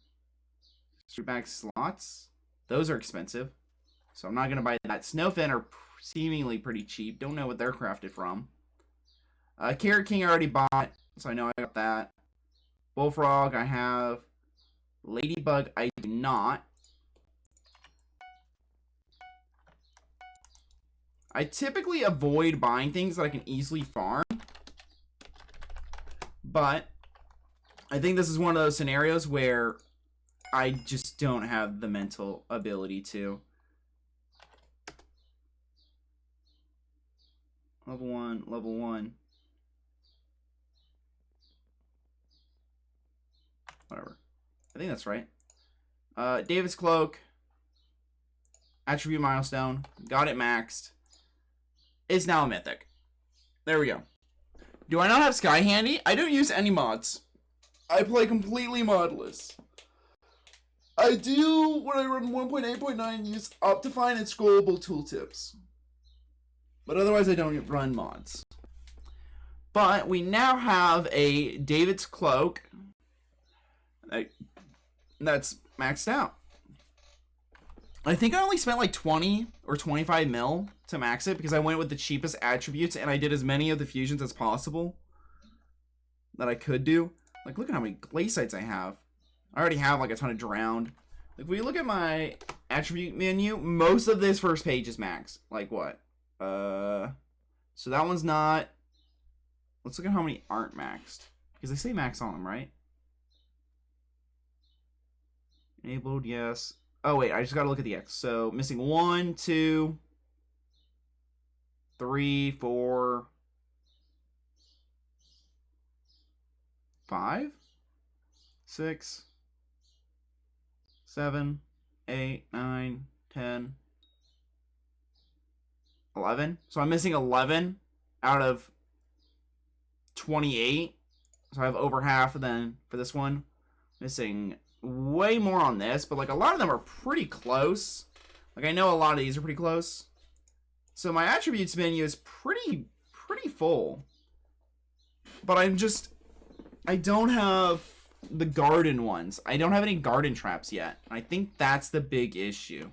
Bag slots. Those are expensive, so I'm not gonna buy that. Snowfin are seemingly pretty cheap. Don't know what they're crafted from. Carrot King I already bought, so I know I got that. Bullfrog I have. Ladybug I do not. I typically avoid buying things that I can easily farm, but I think this is one of those scenarios where I just don't have the mental ability to. Level 1, level 1. Whatever. I think that's right. David's Cloak. Attribute milestone. Got it maxed. It's now a mythic. There we go. Do I not have Sky Handy? I don't use any mods. I play completely modless. I do, when I run 1.8.9, use Optifine and scrollable tooltips. But otherwise, I don't run mods. But we now have a David's Cloak that's maxed out. I think I only spent like 20 or 25 mil to max it because I went with the cheapest attributes and I did as many of the fusions as possible that I could do. Like, look at how many Glacites I have. I already have like a ton of Drowned. If we look at my attribute menu, most of this first page is max. Like what? So that one's not. Let's look at how many aren't maxed. Because they say max on them, right? Enabled, yes. Oh wait, I just gotta look at the X. So missing 1, 2, 3, 4, 5, 6, 7, 8, 9, 10, 11. So I'm missing 11 out of 28. So I have over half then for this one. Missing way more on this, but like a lot of them are pretty close. Like I know a lot of these are pretty close. So my attributes menu is pretty full. But I don't have the garden ones. I don't have any garden traps yet. I think that's the big issue.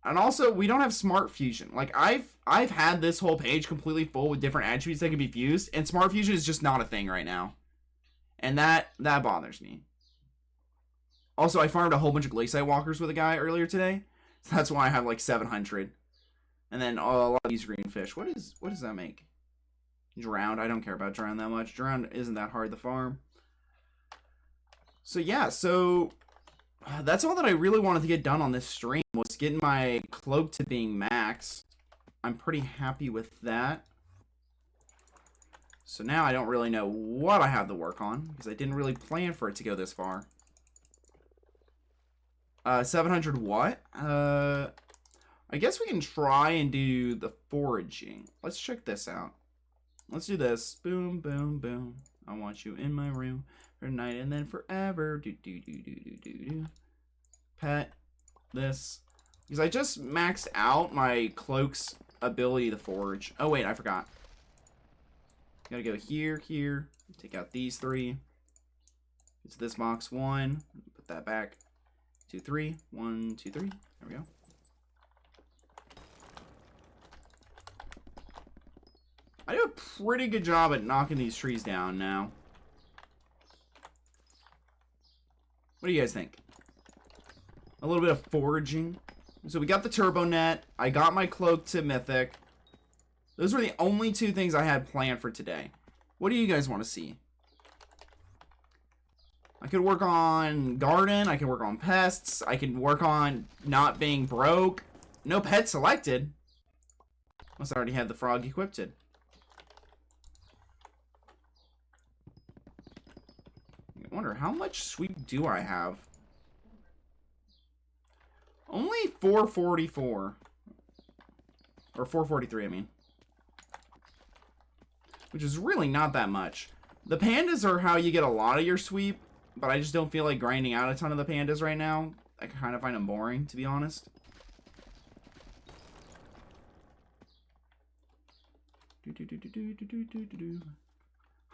And also, we don't have Smart Fusion. Like, I've had this whole page completely full with different attributes that can be fused, and Smart Fusion is just not a thing right now. And that bothers me. Also, I farmed a whole bunch of Glaciite Walkers with a guy earlier today. So that's why I have like 700. And then a lot of these green fish. What does that make? Drowned. I don't care about drowned that much. Drowned isn't that hard to farm. So yeah, so that's all that I really wanted to get done on this stream, was getting my cloak to being max. I'm pretty happy with that. So now I don't really know what I have to work on, because I didn't really plan for it to go this far. 700 what? I guess we can try and do the foraging. Let's check this out. Let's do this. Boom, boom, boom. I want you in my room for tonight and then forever. Do, do, do, do, do, do, do. Pet this. Because I just maxed out my cloak's ability to forage. Oh, wait, I forgot. Gotta go here, here. Take out these 3. It's this box 1. Put that back. 2, 3. 1, 2, 3. There we go. I do a pretty good job at knocking these trees down now. What do you guys think? A little bit of foraging. So we got the turbo net. I got my cloak to mythic. Those were the only 2 things I had planned for today. What do you guys want to see? I could work on garden. I can work on pests. I can work on not being broke. No pet selected. Unless I already had the frog equipped. I wonder, how much sweep do I have? Only 444. Or 443, I mean. Which is really not that much. The pandas are how you get a lot of your sweep, but I just don't feel like grinding out a ton of the pandas right now. I kind of find them boring, to be honest.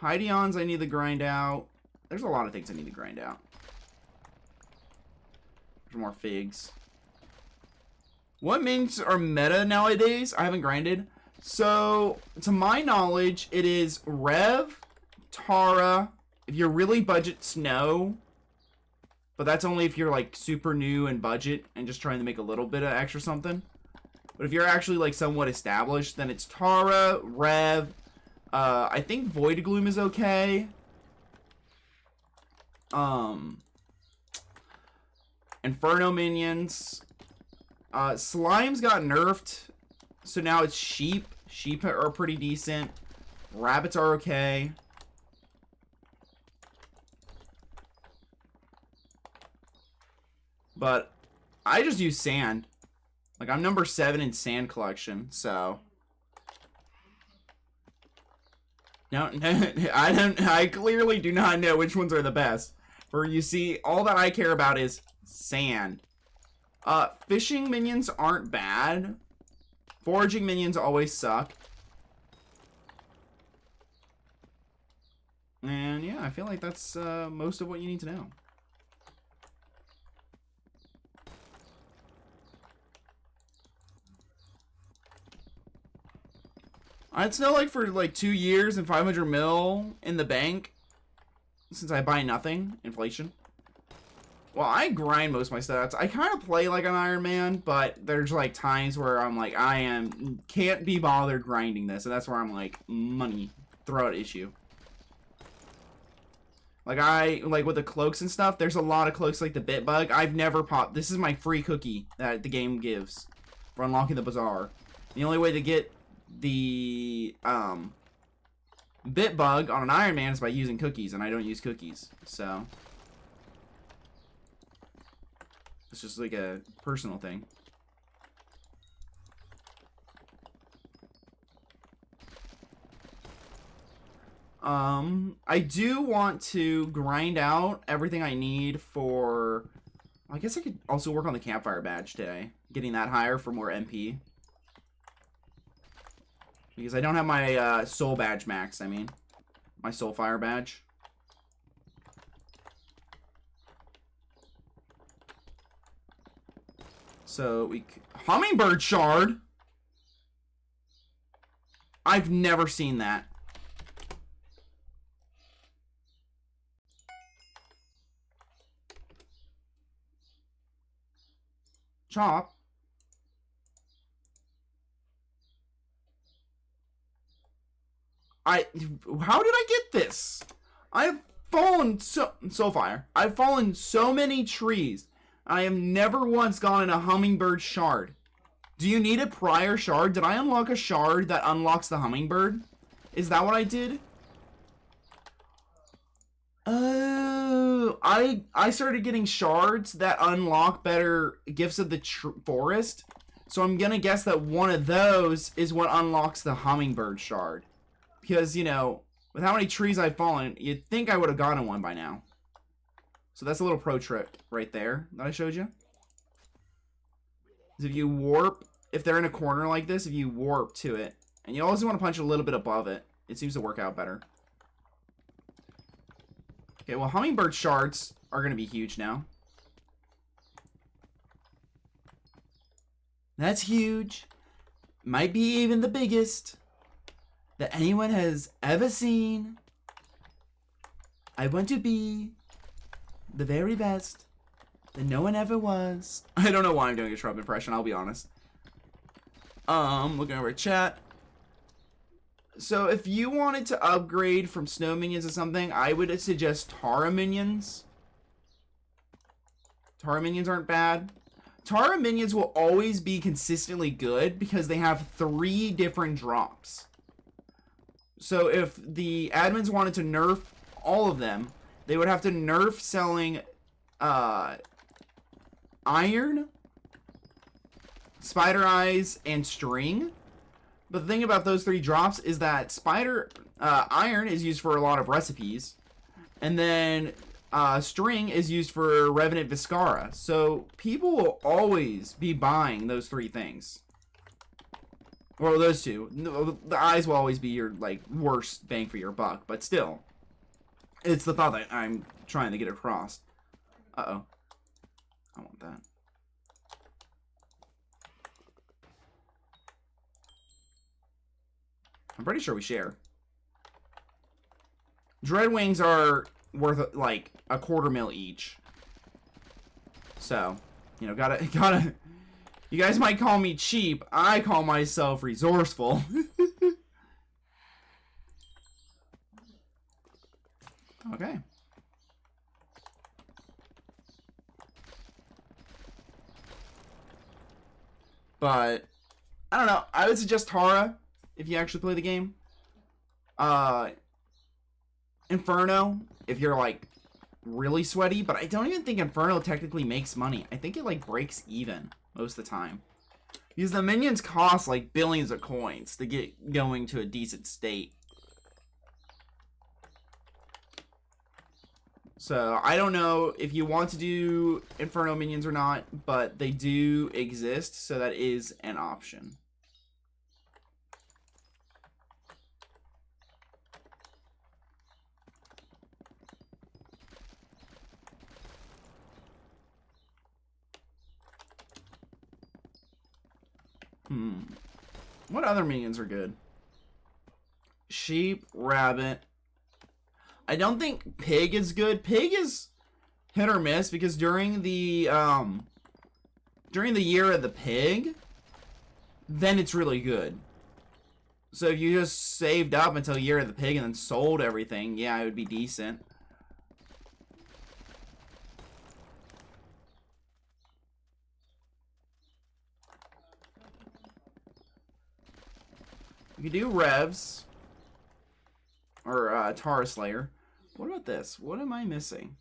Hydeons I need to grind out. There's a lot of things I need to grind out. There's more figs. What mints are meta nowadays? I haven't grinded. So, to my knowledge, it is Rev, Tara. If you're really budget, Snow. But that's only if you're like super new and budget and just trying to make a little bit of extra something. But if you're actually like somewhat established, then it's Tara, Rev. I think Void Gloom is okay. Inferno minions. Slimes got nerfed, so now it's sheep. Sheep are pretty decent. Rabbits are okay. But I just use sand. Like, I'm number 7 in sand collection, so no, I clearly do not know which ones are the best. For you see, all that I care about is sand. Fishing minions aren't bad. Foraging minions always suck. And yeah, I feel like that's most of what you need to know. I'd still like for like 2 years and 500 mil in the bank. Since I buy nothing. Inflation. Well, I grind most of my stats. I kind of play like an Iron Man, but there's like times where I'm like, can't be bothered grinding this. And that's where I'm like, money. Throw out issue. Like with the cloaks and stuff, there's a lot of cloaks like the Bit Bug. I've never popped. This is my free cookie that the game gives for unlocking the bazaar. The only way to get the bit bug on an Iron Man is by using cookies, and I don't use cookies, so it's just like a personal thing. I do want to grind out everything I need for... I guess I could also work on the campfire badge today. Getting that higher for more MP. Because I don't have my soul badge max, I mean. My soul fire badge. So we... Hummingbird shard? I've never seen that. Chop. How did I get this? I've fallen so fire. I've fallen so many trees. I have never once gotten a hummingbird shard. Do you need a prior shard? Did I unlock a shard that unlocks the hummingbird? Is that what I did? Oh, I started getting shards that unlock better gifts of the forest. So I'm gonna guess that one of those is what unlocks the hummingbird shard. Because, you know, with how many trees I've fallen, you'd think I would have gotten one by now. So that's a little pro trick right there that I showed you. Is if you warp, if they're in a corner like this, if you warp to it, and you always want to punch a little bit above it, it seems to work out better. Okay, well, hummingbird shards are going to be huge now. That's huge. Might be even the biggest that anyone has ever seen. I want to be the very best that no one ever was. I don't know why I'm doing a Trump impression, I'll be honest. Looking over at chat. So if you wanted to upgrade from snow minions to something, I would suggest Tara minions. Tara minions aren't bad. Tara minions will always be consistently good because they have 3 different drops. So if the admins wanted to nerf all of them, they would have to nerf selling iron, spider eyes, and string. But the thing about those 3 drops is that iron is used for a lot of recipes, and then string is used for Revenant Viscara. So people will always be buying those 3 things. Well, those 2. The eyes will always be your worst bang for your buck, but still, it's the thought that I'm trying to get across. Uh-oh. I want that. I'm pretty sure we share. Dread wings are worth like a $250,000 each. So, you know, gotta. You guys might call me cheap. I call myself resourceful. Okay. But I don't know. I would suggest Tara if you actually play the game. Inferno if you're like really sweaty, but I don't even think Inferno technically makes money. I think it like breaks even most of the time. Because the minions cost like billions of coins to get going to a decent state. So I don't know if you want to do Inferno minions or not, but they do exist, so that is an option. What other minions are good? Sheep, rabbit. I don't think pig is good. Pig is hit or miss because during the year of the pig, then it's really good. So if you just saved up until year of the pig and then sold everything, yeah, it would be decent. You could do revs. or Tara Slayer. What about this? What am I missing?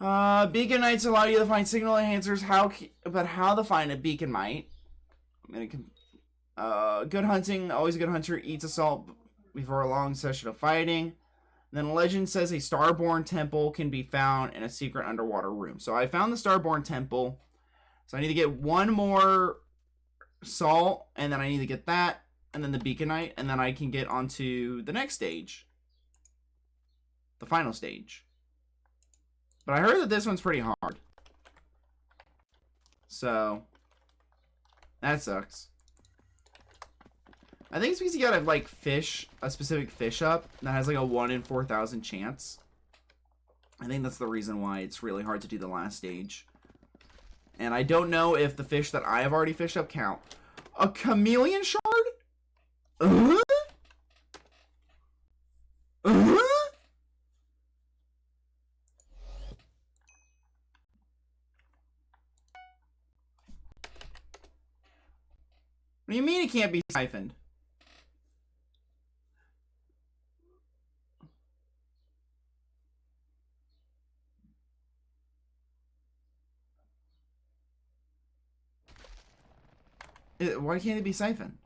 Beacon Knights allow you to find signal enhancers. But how to find a beacon might? Good hunting. Always a good hunter eats assault before a long session of fighting. And then legend says a Starborn Temple can be found in a secret underwater room. So I found the Starborn Temple. So I need to get one more salt, and then I need to get that, and then the Beaconite, and then I can get onto the next stage. The final stage. But I heard that this one's pretty hard. So that sucks. I think it's because you gotta, like, fish a specific fish up that has, like, a 1 in 4,000 chance. I think that's the reason why it's really hard to do the last stage. And I don't know if the fish that I have already fished up count. A chameleon shard? What do you mean it can't be siphoned? Why can't it be siphoned?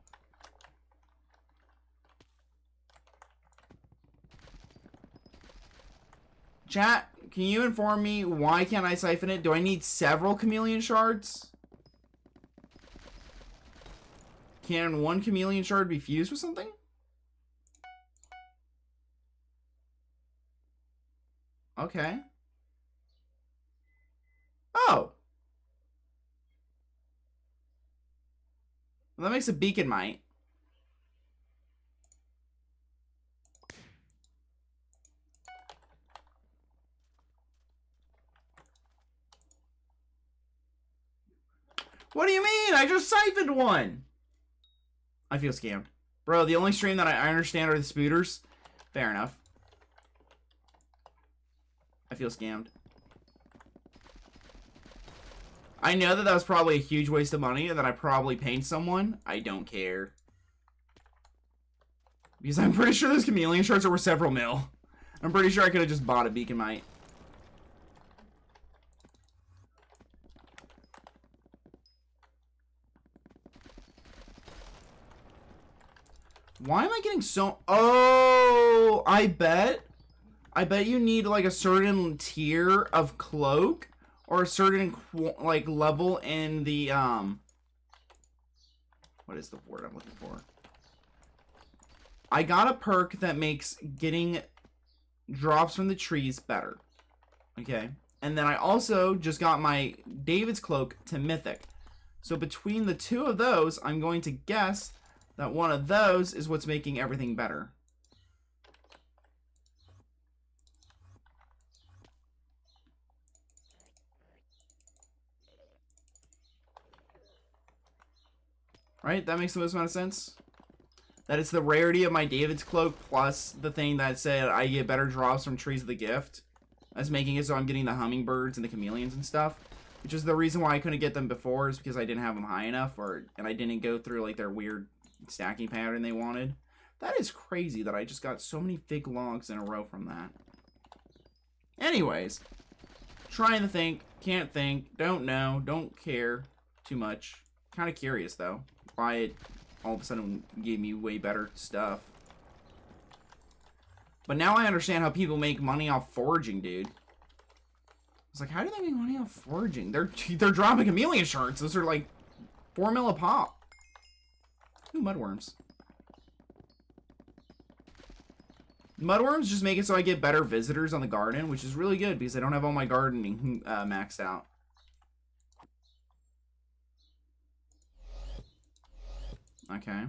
Chat, can you inform me why can't I siphon it? Do I need several chameleon shards? Can one chameleon shard be fused with something? Okay. Oh. Well, that makes a beacon mite. What do you mean? I just siphoned one. I feel scammed. Bro, the only stream that I understand are the spooters. Fair enough. I feel scammed. I know that was probably a huge waste of money and that I probably paid someone. I don't care. Because I'm pretty sure those chameleon shards are worth several mil. I'm pretty sure I could have just bought a beacon mite. Why am I getting so... Oh, I bet you need like a certain tier of cloak or a certain like level in the what is the word I'm looking for? I got a perk that makes getting drops from the trees better. Okay. And then I also just got my David's cloak to mythic. So between the two of those, I'm going to guess that one of those is what's making everything better. Right? That makes the most amount of sense. That it's the rarity of my David's cloak plus the thing that said I get better drops from trees of the gift. That's making it so I'm getting the hummingbirds and the chameleons and stuff. Which is the reason why I couldn't get them before, is because I didn't have them high enough, and I didn't go through like their weird stacking pattern they wanted. That is crazy that I just got so many fig logs in a row from that. Anyways, trying to think, can't think, don't know, don't care too much. Kind of curious though, why it all of a sudden gave me way better stuff. But now I understand how people make money off foraging, dude. It's like, how do they make money off foraging? They're dropping chameleon shards. Those are like 4 mil a pop. Ooh, mudworms. Mudworms just make it so I get better visitors on the garden, which is really good because I don't have all my gardening maxed out. Okay.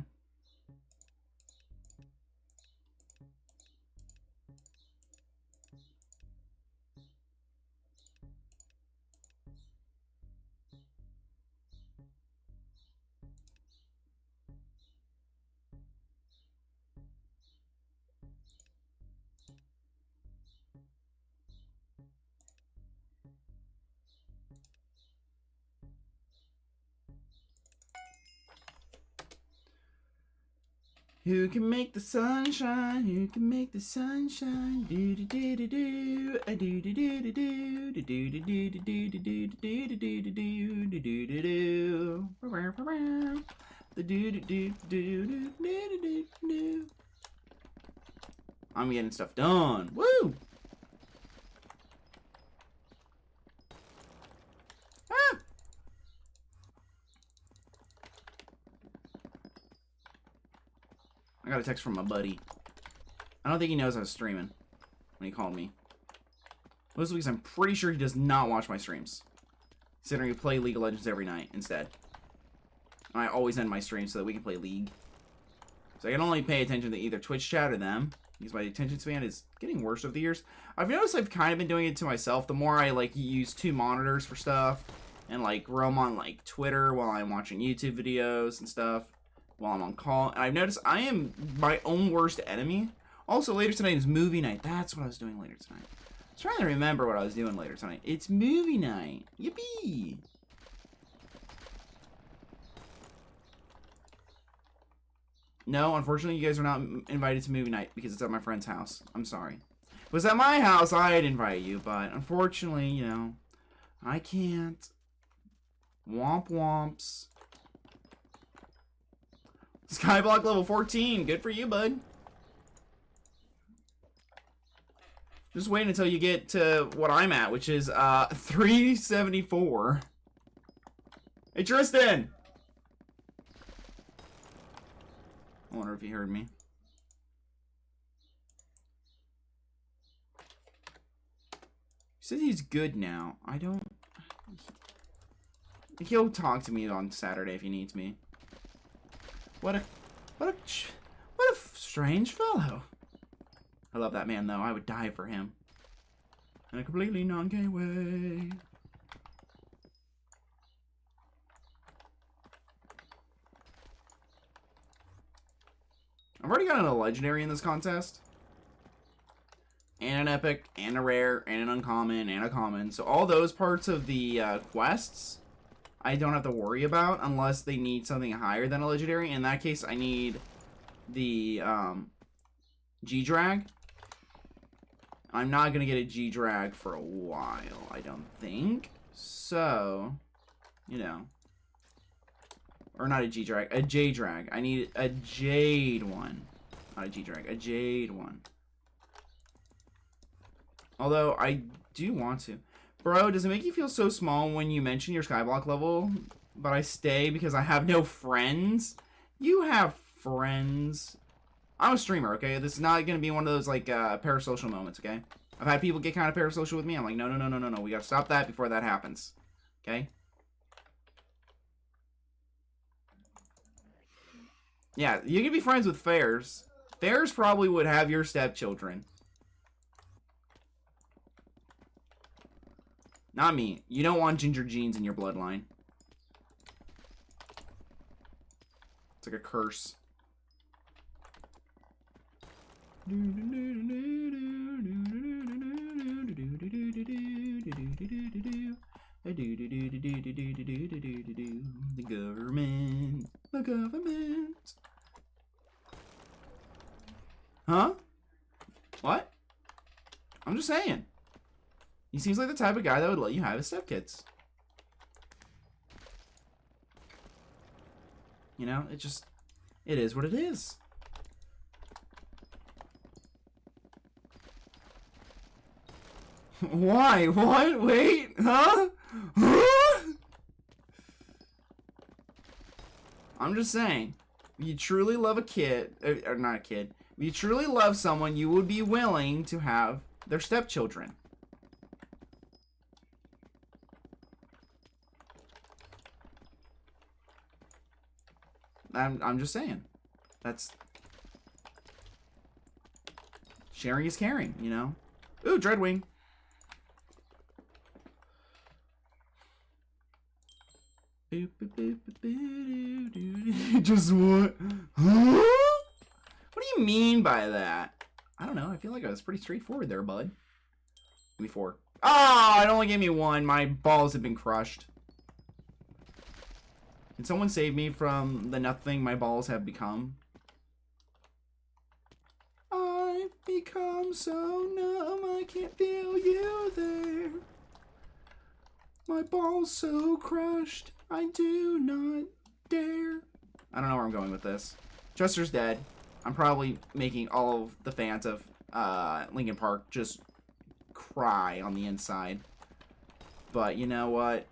Who can make the sun shine? Who can make the sun shine? Do do do do do. A do do do do do. Do do do do do do do do do do do do do do do. The do do do do do do do do. I'm getting stuff done. Woo! Ah! I got a text from my buddy. I don't think he knows I was streaming when he called me. Most weeks, I'm pretty sure he does not watch my streams, considering we play League of Legends every night instead. I always end my stream so that we can play League. So I can only pay attention to either Twitch chat or them, because my attention span is getting worse over the years. I've noticed I've kind of been doing it to myself. The more I like use 2 monitors for stuff, and like roam on like Twitter while I'm watching YouTube videos and stuff, while I'm on call. And I've noticed I am my own worst enemy. Also, later tonight is movie night. That's what I was doing later tonight. I was trying to remember what I was doing later tonight. It's movie night. Yippee! No, unfortunately, you guys are not invited to movie night because it's at my friend's house. I'm sorry. If it was at my house, I'd invite you, but unfortunately, you know, I can't. Womp womps. Skyblock level 14. Good for you, bud. Just wait until you get to what I'm at, which is 374. Hey, Tristan! I wonder if he heard me. He said he's good now. I don't... He'll talk to me on Saturday if he needs me. What a strange fellow. I love that man, though. I would die for him. In a completely non-gay way. I've already gotten a legendary in this contest. And an epic, and a rare, and an uncommon, and a common. So all those parts of the quests, I don't have to worry about unless they need something higher than a legendary. In that case, I need the G-Drag. I'm not going to get a G-Drag for a while, I don't think. So, you know. Or not a G-Drag, a J-Drag. I need a Jade one. Not a G-Drag, a Jade one. Although, I do want to. Bro, does it make you feel so small when you mention your Skyblock level, but I stay because I have no friends? You have friends. I'm a streamer, okay? This is not going to be one of those, like, parasocial moments, okay? I've had people get kind of parasocial with me. I'm like, no, no, no, no, no, no. We got to stop that before that happens. Okay? Yeah, you can be friends with Fairs. Fairs probably would have your stepchildren. Not me. You don't want ginger genes in your bloodline. It's like a curse. The government. The government. Huh? What? I'm just saying. He seems like the type of guy that would let you have his stepkids. You know, it is what it is. Why? What? Wait? Huh? Huh? I'm just saying. If you truly love a kid, or not a kid, if you truly love someone, you would be willing to have their stepchildren. I'm just saying. That's... sharing is caring, you know? Ooh, Dreadwing. Just what? Huh? What do you mean by that? I don't know. I feel like I was pretty straightforward there, bud. Give me 4. Oh, it only gave me 1. My balls have been crushed. Can someone save me from the nothing my balls have become? become so numb, I can't feel you there. My balls so crushed, I do not dare. I don't know where I'm going with this. Chester's dead. I'm probably making all of the fans of Linkin Park just cry on the inside. But you know what?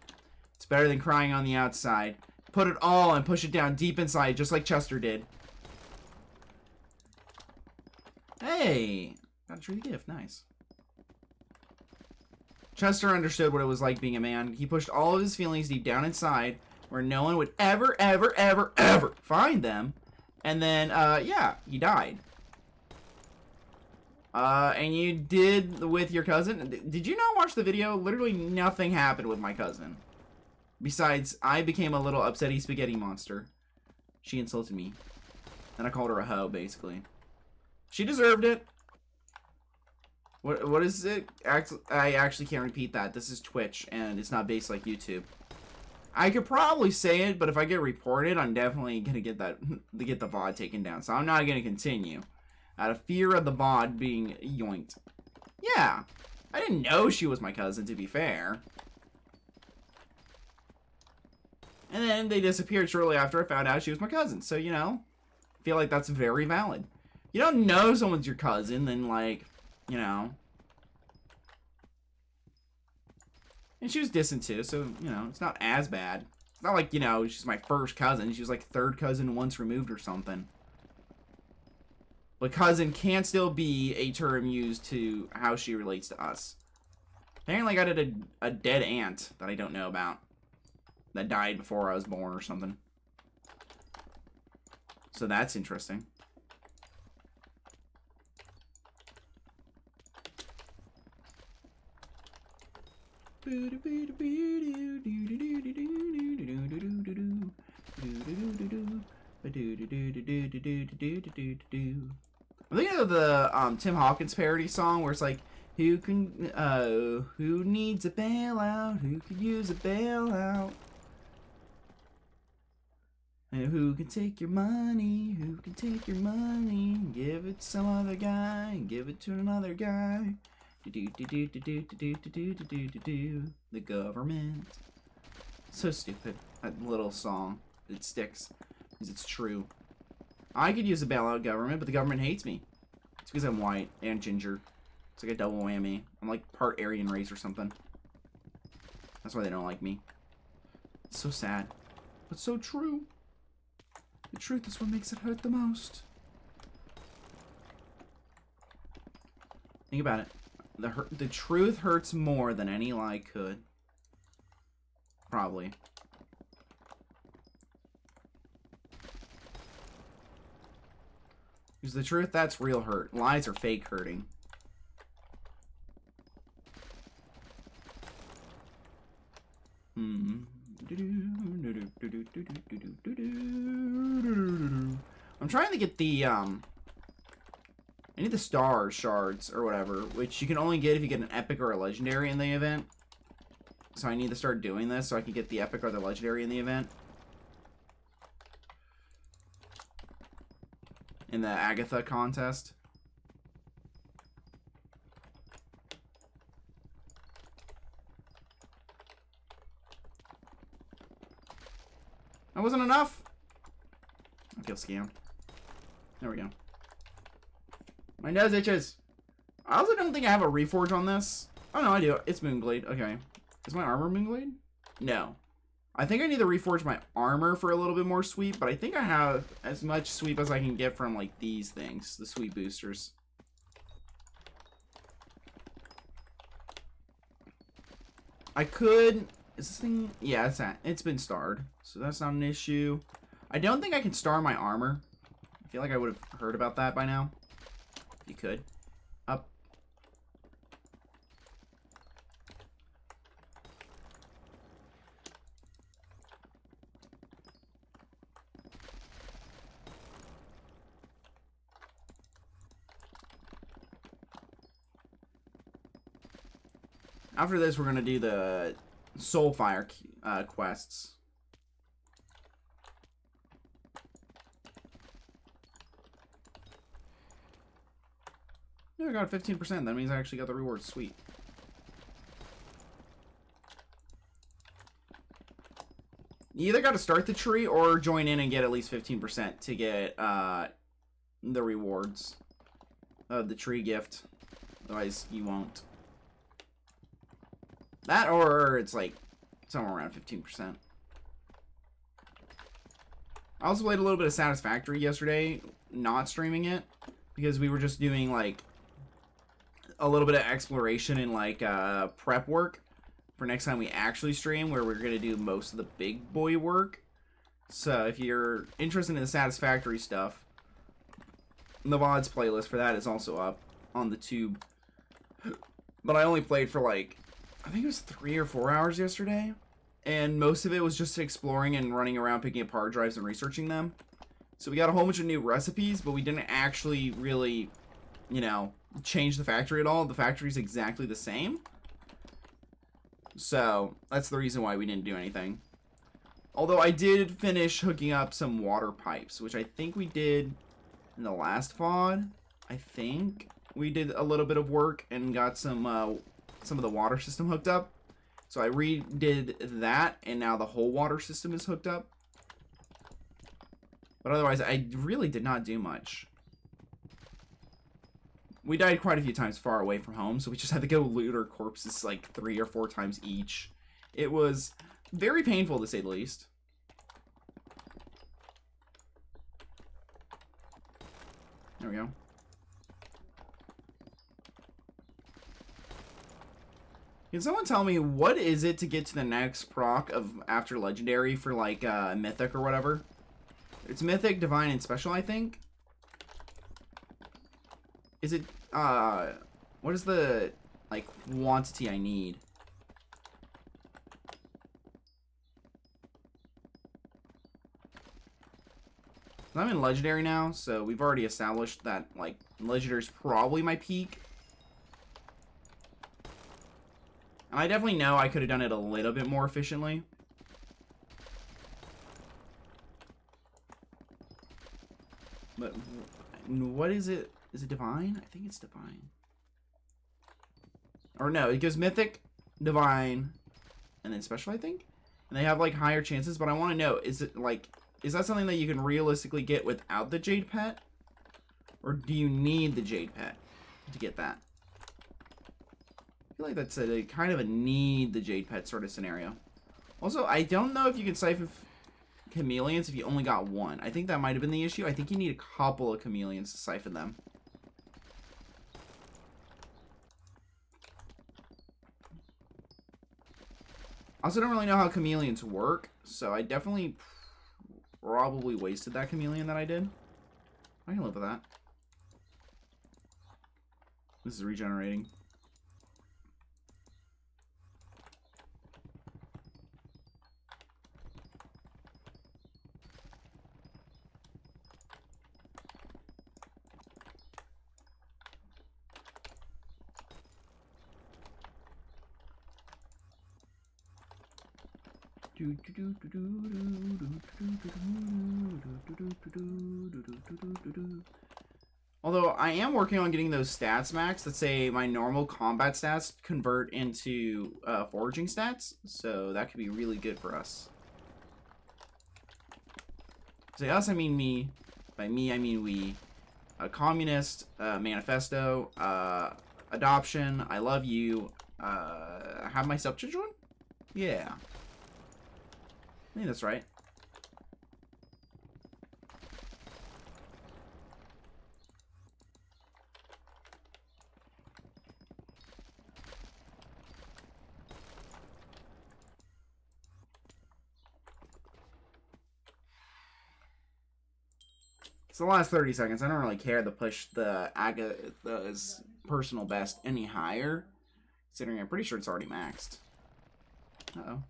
It's better than crying on the outside. Put it all and push it down deep inside, just like Chester did. Hey! Got a true gift. Nice. Chester understood what it was like being a man. He pushed all of his feelings deep down inside, where no one would ever, ever, ever, ever find them. And then, yeah, he died. And you did with your cousin? Did you not watch the video? Literally nothing happened with my cousin. Besides, I became a little upsetty spaghetti monster. She insulted me. And I called her a hoe, basically. She deserved it. What is it? I actually can't repeat that. This is Twitch, and it's not based like YouTube. I could probably say it, but if I get reported, I'm definitely gonna get the VOD taken down. So I'm not gonna continue, out of fear of the VOD being yoinked. Yeah, I didn't know she was my cousin, to be fair. And then they disappeared shortly after I found out she was my cousin. So, you know, I feel like that's very valid. You don't know someone's your cousin, then, like, you know. And she was distant, too, so, you know, it's not as bad. It's not like, you know, she's my first cousin. She was, like, third cousin once removed or something. But cousin can still be a term used to how she relates to us. Apparently I got a dead aunt that I don't know about. That died before I was born or something. So that's interesting. I'm thinking of the Tim Hawkins parody song where it's like, who needs a bailout? Who could use a bailout? And who can take your money? Who can take your money? Give it to some other guy and give it to another guy. The government. So stupid. That little song. It sticks. Because it's true. I could use a bailout government, but the government hates me. It's because I'm white and ginger. It's like a double whammy. I'm like part Aryan race or something. That's why they don't like me. It's so sad. But so true. The truth is what makes it hurt the most. Think about it. The truth hurts more than any lie could. Probably. Because the truth, that's real hurt. Lies are fake hurting. I'm trying to get the, I need the star shards or whatever, which you can only get if you get an epic or a legendary in the event. So I need to start doing this so I can get the epic or the legendary in the event. In the Agatha contest. That wasn't enough. I feel scammed. There we go. My nose itches. I also don't think I have a reforge on this. Oh no, I do. It's Moonblade. Okay. Is my armor Moonblade? No. I think I need to reforge my armor for a little bit more sweep, but I think I have as much sweep as I can get from like these things, the sweep boosters. I could. Is this thing? Yeah, it's been starred, so that's not an issue. I don't think I can star my armor. I feel like I would have heard about that by now. You could. Up. After this, we're going to do the Soulfire quests. Yeah, I got 15%. That means I actually got the reward. Sweet. You either got to start the tree or join in and get at least 15% to get the rewards of the tree gift. Otherwise, you won't. That or it's like somewhere around 15%. I also played a little bit of Satisfactory yesterday, not streaming it, because we were just doing like a little bit of exploration and like prep work for next time we actually stream, where we're going to do most of the big boy work. So if you're interested in the Satisfactory stuff, the VODs playlist for that is also up on the tube. But I only played for like, I think it was 3 or 4 hours yesterday. And most of it was just exploring and running around picking up hard drives and researching them. So we got a whole bunch of new recipes, but we didn't actually really, you know, change the factory at all. The factory's exactly the same. So that's the reason why we didn't do anything. Although I did finish hooking up some water pipes, which I think we did in the last VOD. I think we did a little bit of work and got some of the water system hooked up. So I redid that, and now the whole water system is hooked up. But otherwise, I really did not do much. We died quite a few times far away from home, so we just had to go loot our corpses like 3 or 4 times each. It was very painful, to say the least. There we go. Can someone tell me what is it to get to the next proc of after legendary for like mythic or whatever? It's mythic, divine, and special, I think. Is it what is the like quantity I need? I'm in legendary now, so we've already established that like legendary is probably my peak. And I definitely know I could have done it a little bit more efficiently. But what is it? Is it divine? I think it's divine. Or no, it goes mythic, divine, and then special, I think. And they have like higher chances, but I want to know, is it like, is that something that you can realistically get without the Jade Pet? Or do you need the Jade Pet to get that? I feel like that's a kind of a need the Jade Pet sort of scenario. Also, I don't know if you can siphon chameleons if you only got one. I think that might have been the issue. I think you need a couple of chameleons to siphon them. I also don't really know how chameleons work, so I definitely probably wasted that chameleon that I did. I can live with that. This is regenerating. Although I am working on getting those stats max that say my normal combat stats convert into foraging stats, so that could be really good for us. Say us, I mean me. By me, I mean we. Communist, manifesto, adoption, I love you, have my substitute? Yeah. I think that's right. It's the last 30 seconds. I don't really care to push the personal best any higher, considering I'm pretty sure it's already maxed. Uh-oh.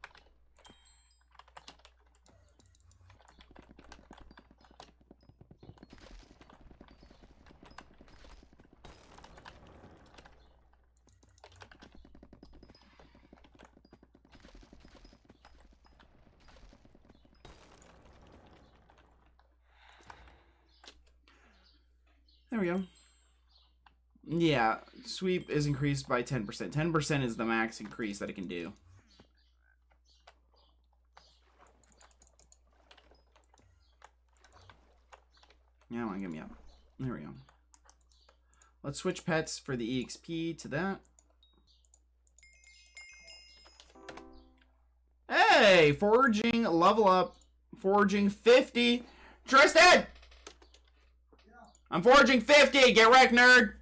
There we go. Yeah, sweep is increased by 10%. 10% is the max increase that it can do. Yeah, come on, get me up. There we go. Let's switch pets for the EXP to that. Hey, foraging, level up. Foraging 50. Tristan! I'm foraging 50. Get wrecked, nerd.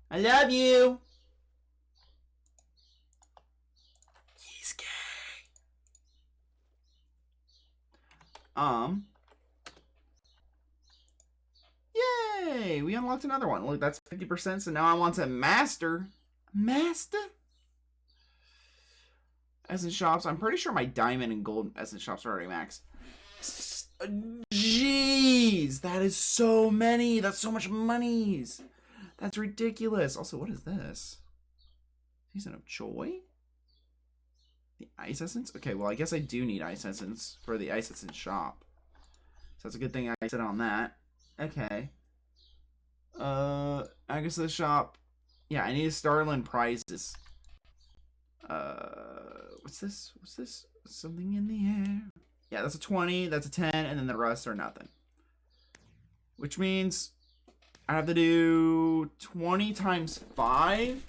I love you. He's gay. Yay! We unlocked another one. Look, that's 50%, so now I want to master. Master? Essence shops. I'm pretty sure my diamond and gold essence shops are already maxed. Jeez! That is so many! That's so much monies! That's ridiculous. Also, what is this? Season of Joy? The Ice Essence? Okay, well, I guess I do need Ice Essence for the Ice Essence shop. So that's a good thing I said on that. Okay. I guess the shop. Yeah, I need Starland prizes. What's this? What's this? Something in the air. Yeah, that's a 20, that's a 10, and then the rest are nothing. Which means I have to do 20 times 5,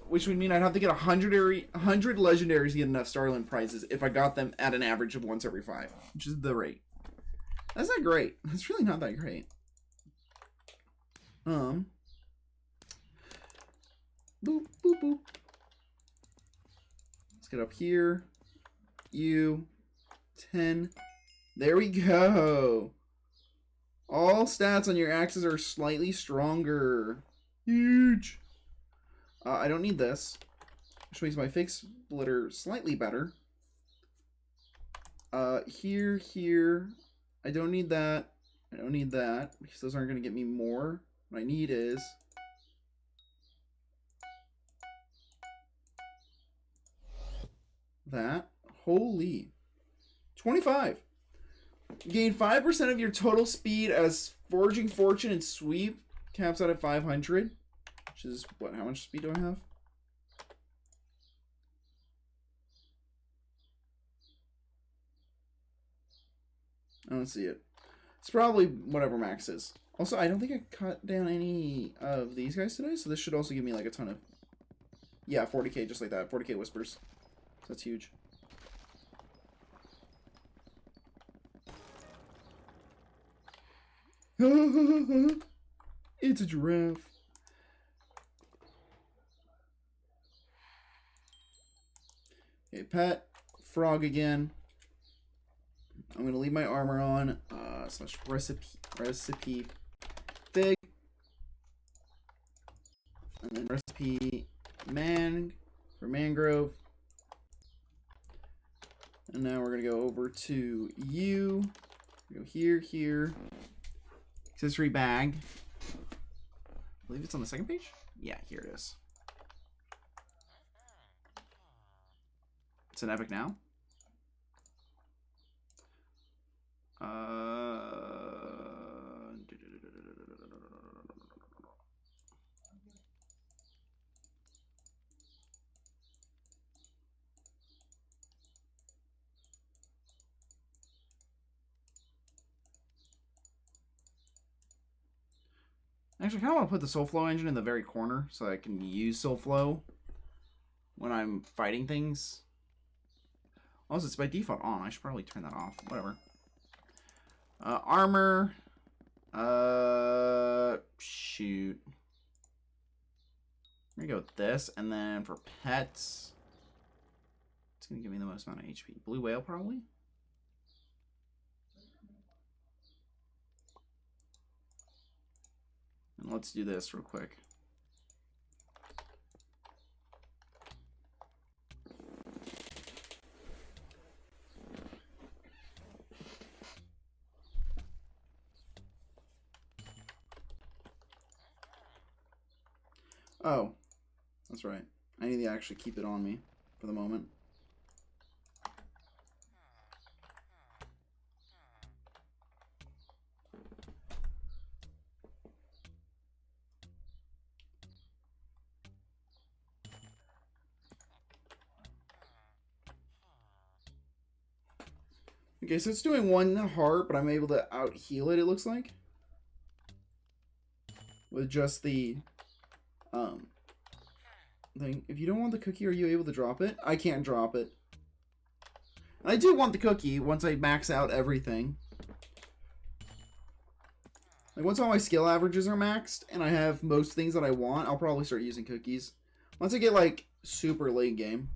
which would mean I'd have to get 100 legendaries to get enough Starland prizes if I got them at an average of once every 5, which is the rate. That's not great. That's really not that great. Boop, boop, boop. Let's get up here. 10. There we go. All stats on your axes are slightly stronger. Huge. I don't need this, which makes my fake splitter slightly better. Here. I don't need that. I don't need that because those aren't going to get me more. What I need is that. Holy. 25. Gain 5% of your total speed as Foraging Fortune and Sweep. Caps out at 500. Which is, what, how much speed do I have? I don't see it. It's probably whatever max is. Also, I don't think I cut down any of these guys today, so this should also give me like a ton of... Yeah, 40k just like that. 40k whispers. That's huge. It's a giraffe. Okay, pet. Frog again. I'm going to leave my armor on. Slash recipe fig. And then recipe for mangrove. And now we're going to go over to you. Go here. Accessory bag. I believe it's on the second page? Yeah, here it is. It's an epic now. Actually, I kind of want to put the Soulflow engine in the very corner so I can use Soulflow when I'm fighting things. Also, it's by default on. I should probably turn that off. Whatever. Armor. Shoot. I'm gonna go with this, and then for pets, it's gonna give me the most amount of HP. Blue whale, probably. And let's do this real quick. Oh, that's right. I need to actually keep it on me for the moment. Okay, so it's doing 1 heart, but I'm able to out heal it, it looks like. With just the thing. If you don't want the cookie, are you able to drop it? I can't drop it. I do want the cookie once I max out everything. Like, once all my skill averages are maxed and I have most things that I want, I'll probably start using cookies. Once I get, like, super late game.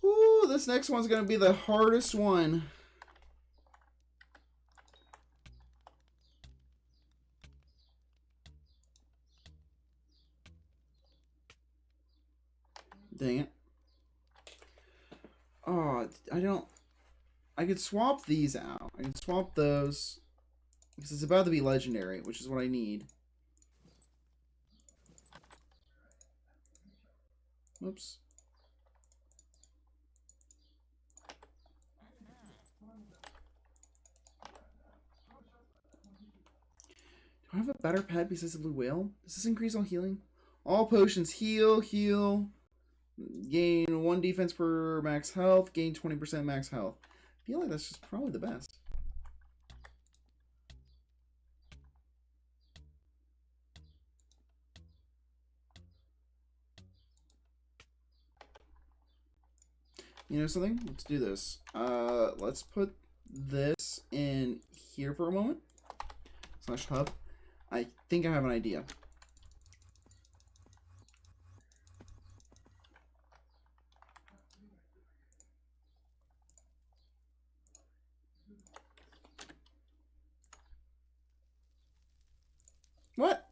Ooh, this next one's gonna be the hardest one. Dang it. Oh, I could swap these out. I can swap those. Because it's about to be legendary, which is what I need. Oops. Do I have a better pet besides the blue whale? Does this increase all healing? All potions heal, heal. Gain 1 defense per max health. Gain 20% max health. I feel like that's just probably the best. You know something? Let's do this. Let's put this in here for a moment. Slash hub. I think I have an idea. What?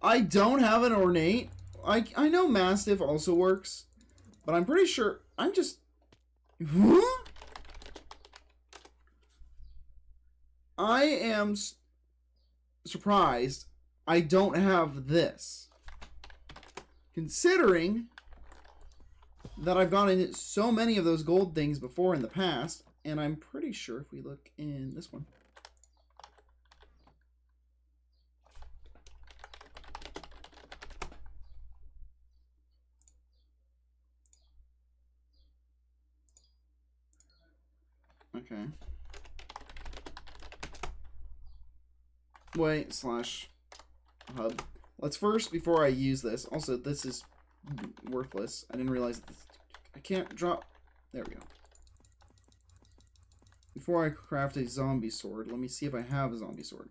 I don't have an ornate. I know Mastiff also works, but I'm pretty sure I'm just. I am surprised I don't have this, considering that I've gotten so many of those gold things before in the past, and I'm pretty sure if we look in this one. Okay. Wait, slash hub. Let's first, before I use this, also, this is worthless. I didn't realize this, I can't drop. There we go. Before I craft a zombie sword, let me see if I have a zombie sword.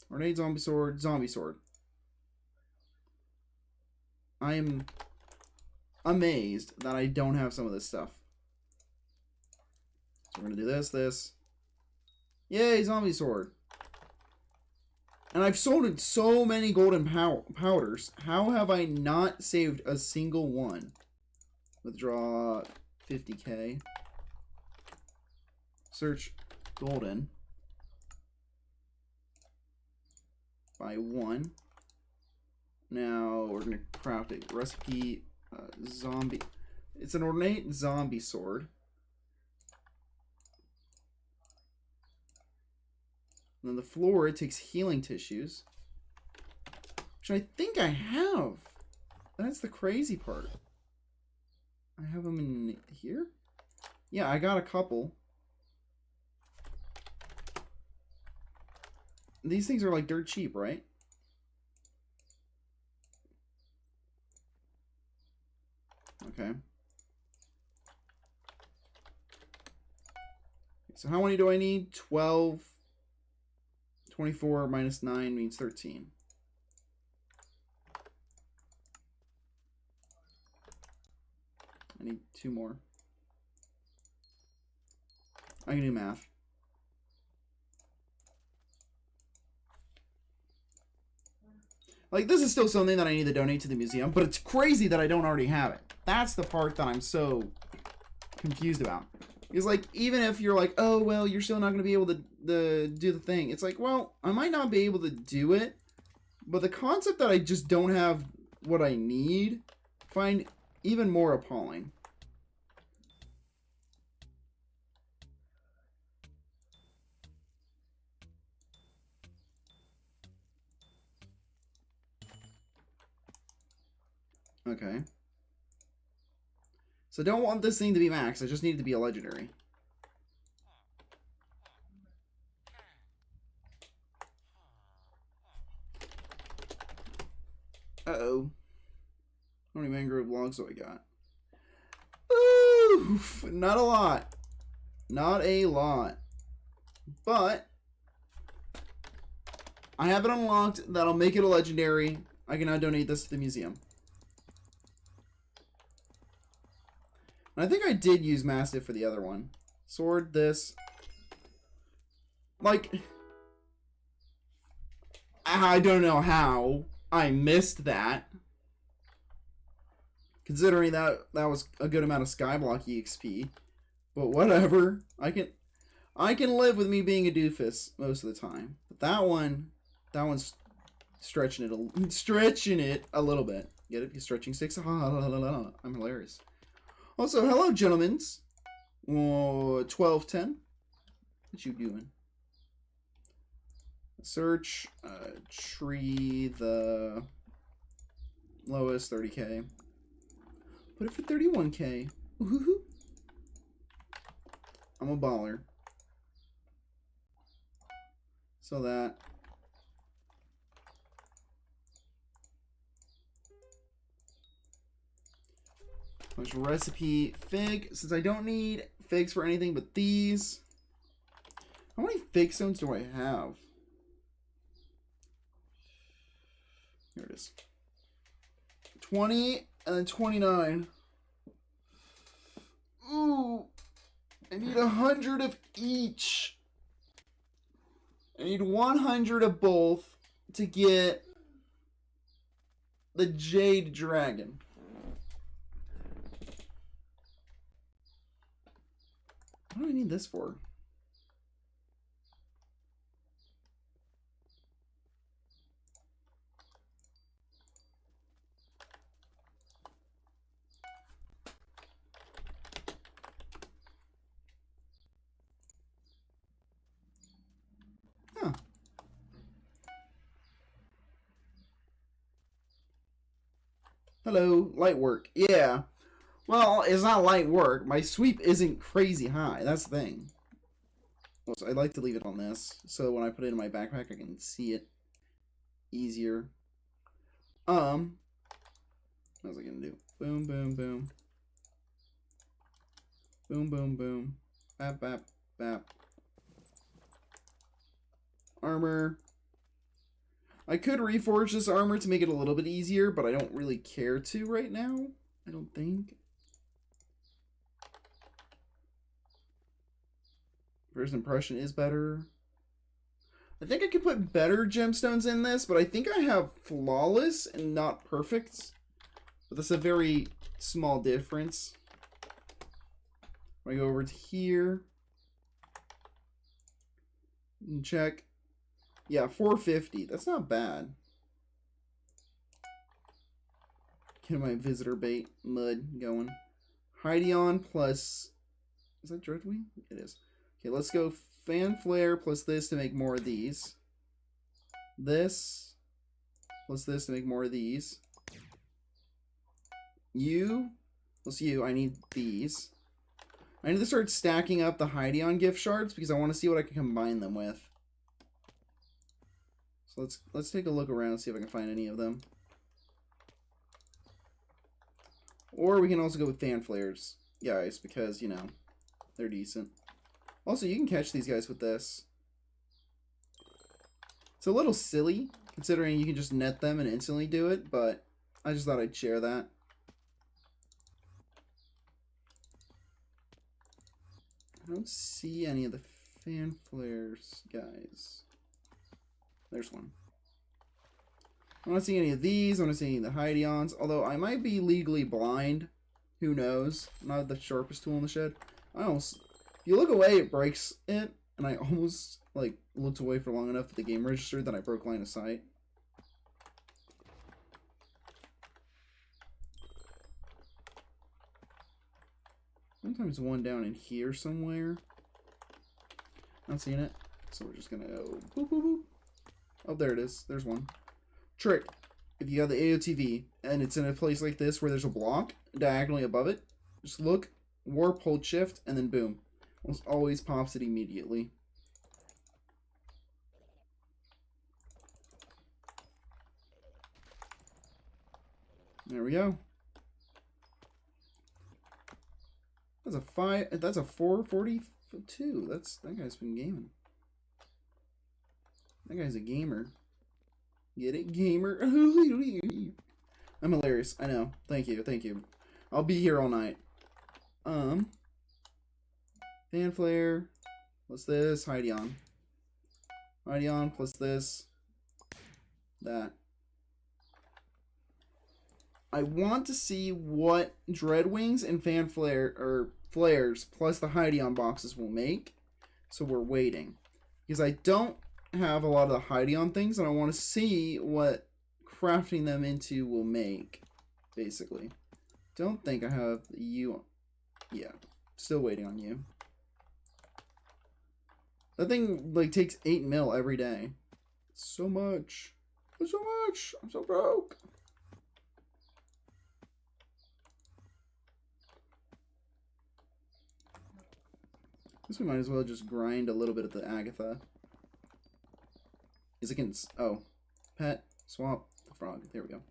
Grenade, zombie sword, zombie sword. I am amazed that I don't have some of this stuff. So we're gonna do this. Yay, zombie sword. And I've sold so many golden powders. How have I not saved a single one? Withdraw 50k. Search golden. Buy 1. Now we're going to craft a recipe zombie. It's an ornate zombie sword. And then the floor, it takes healing tissues. Which I think I have. That's the crazy part. I have them in here? Yeah, I got a couple. These things are like dirt cheap, right? Okay. So how many do I need? 12. 24 minus 9 means 13. I need 2 more. I can do math. Like, this is still something that I need to donate to the museum, but it's crazy that I don't already have it. That's the part that I'm so confused about. Because, like, even if you're like, oh, well, you're still not going to be able to do the thing. It's like, well, I might not be able to do it, but the concept that I just don't have what I need, find even more appalling. Okay. So I don't want this thing to be max. I just need it to be a legendary. Uh-oh. How many mangrove logs do I got? Oof! Not a lot. Not a lot. But I have it unlocked. That'll make it a legendary. I can now donate this to the museum. And I think I did use Mastiff for the other one. Sword, this. Like, I don't know how I missed that. Considering that was a good amount of Skyblock EXP. But whatever. I can live with me being a doofus most of the time. But that one's stretching it a little bit. Get it? He's stretching sticks. I'm hilarious. Also, hello, gentlemen. 1210. What you doing? Search tree the lowest 30k. Put it for 31k. Woohoo! I'm a baller. So that. There's recipe fig. Since I don't need figs for anything but these. How many fig stones do I have? Here it is. 20 and then 29. Ooh. I need 100 of each. I need 100 of both to get the Jade Dragon. What do I need this for? Huh. Hello, light work. Yeah. Well, it's not light work. My sweep isn't crazy high. That's the thing. So I'd like to leave it on this, so when I put it in my backpack, I can see it easier. What was I gonna do? Boom, boom, boom. Boom, boom, boom. Bap, bap, bap. Armor. I could reforge this armor to make it a little bit easier, but I don't really care to right now. I don't think. First impression is better. I think I could put better gemstones in this, but I think I have flawless and not perfect. But that's a very small difference. I go over to here and check. Yeah, 450. That's not bad. Get my visitor bait mud going. Hydeon plus... Is that Dreadwing? It is. Okay, let's go fan flare plus this to make more of these. This plus this to make more of these. You plus you. I need these. I need to start stacking up the Hydeon gift shards because I want to see what I can combine them with. So let's take a look around and see if I can find any of them. Or we can also go with fan flares, guys, because, you know, they're decent. Also, you can catch these guys with this. It's a little silly, considering you can just net them and instantly do it, but I just thought I'd share that. I don't see any of the fan flares, guys. There's one. I'm not seeing any of these. I'm not seeing any of the Hydions, although I might be legally blind. Who knows? I'm not the sharpest tool in the shed. I almost... If you look away, it breaks it, and I almost, like, looked away for long enough at the game register that I broke line of sight. Sometimes one down in here somewhere. Not seeing it, so we're just gonna go boop, boop, boop. Oh, there it is. There's one. Trick. If you got the AOTV, and it's in a place like this where there's a block diagonally above it, just look, warp, hold shift, and then boom. Almost always pops it immediately. There we go. That's a 442. That guy's been gaming. That guy's a gamer. Get it, gamer? I'm hilarious. I know. Thank you. Thank you. I'll be here all night. Fan flare. What's this? Hydion. Hydion plus this. That. I want to see what Dreadwings and fan flare or flares plus the Hydion boxes will make. So we're waiting. Because I don't have a lot of the Hydion things, and I want to see what crafting them into will make, basically. Don't think I have you. Yeah, still waiting on you. That thing like takes 8 mil every day. So much. So much. I'm so broke. Guess we might as well just grind a little bit of the Agatha. Because it can... Oh. Pet. Swap. The frog. There we go.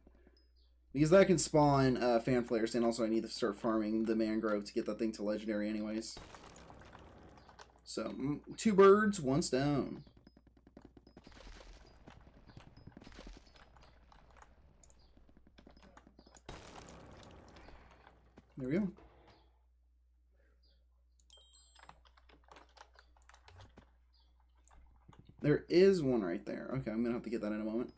Because that can spawn fan flares, and also I need to start farming the mangrove to get that thing to legendary anyways. So, 2 birds, 1 stone. There we go. There is one right there. Okay, I'm going to have to get that in a moment.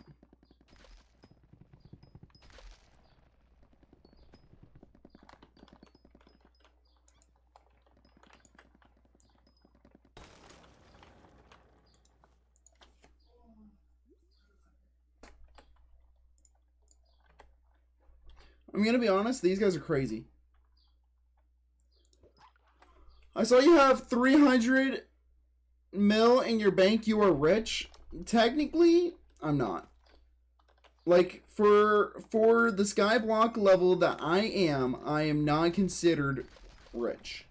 I'm going to be honest, these guys are crazy. I saw you have 300 mil in your bank, you are rich. Technically, I'm not. Like, for the Skyblock level that I am not considered rich.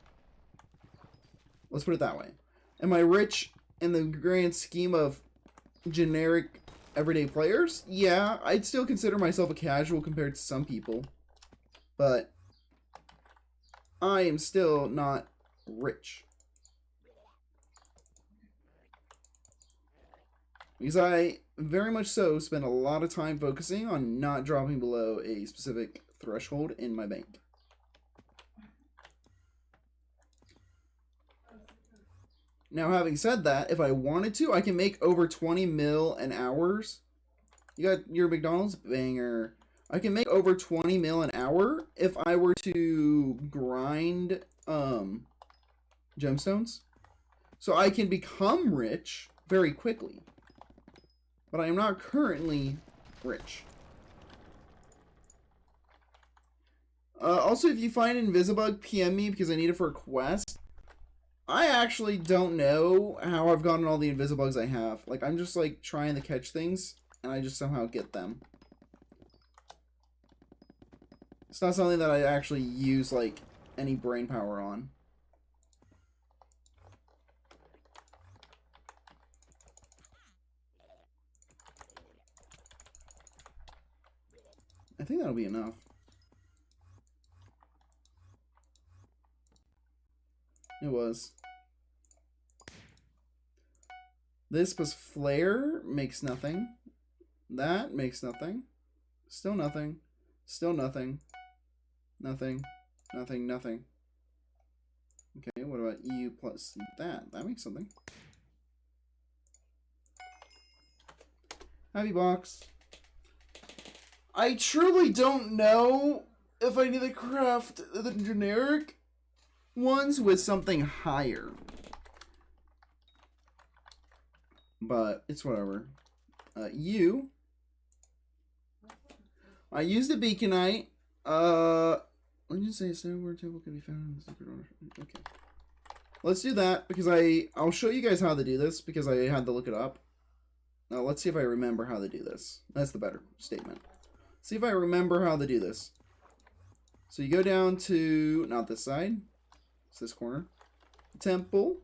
Let's put it that way. Am I rich in the grand scheme of generic everyday players? Yeah, I'd still consider myself a casual compared to some people. But I am still not rich. Because I very much so spend a lot of time focusing on not dropping below a specific threshold in my bank. Now, having said that, if I wanted to, I can make over 20 mil an hours. You got your McDonald's banger. I can make over 20 mil an hour if I were to grind gemstones. So I can become rich very quickly. But I am not currently rich. Also, if you find Invisibug, PM me because I need it for a quest. I actually don't know how I've gotten all the Invisibugs I have. Like, I'm just, like, trying to catch things, and I just somehow get them. It's not something that I actually use, like, any brain power on. I think that'll be enough. It was. This plus flare makes nothing. That makes nothing. Still nothing. Still nothing. Nothing. Nothing. Nothing. Okay, what about EU plus that? That makes something. Happy box. I truly don't know if I need to craft the generic ones with something higher. But it's whatever. I used a beaconite. Let me just say a snowboard table can be found in the secret order. Okay. Let's do that because I'll show you guys how to do this because I had to look it up. Now let's see if I remember how to do this. That's the better statement. See if I remember how to do this. So you go down to, not this side, it's this corner. Temple.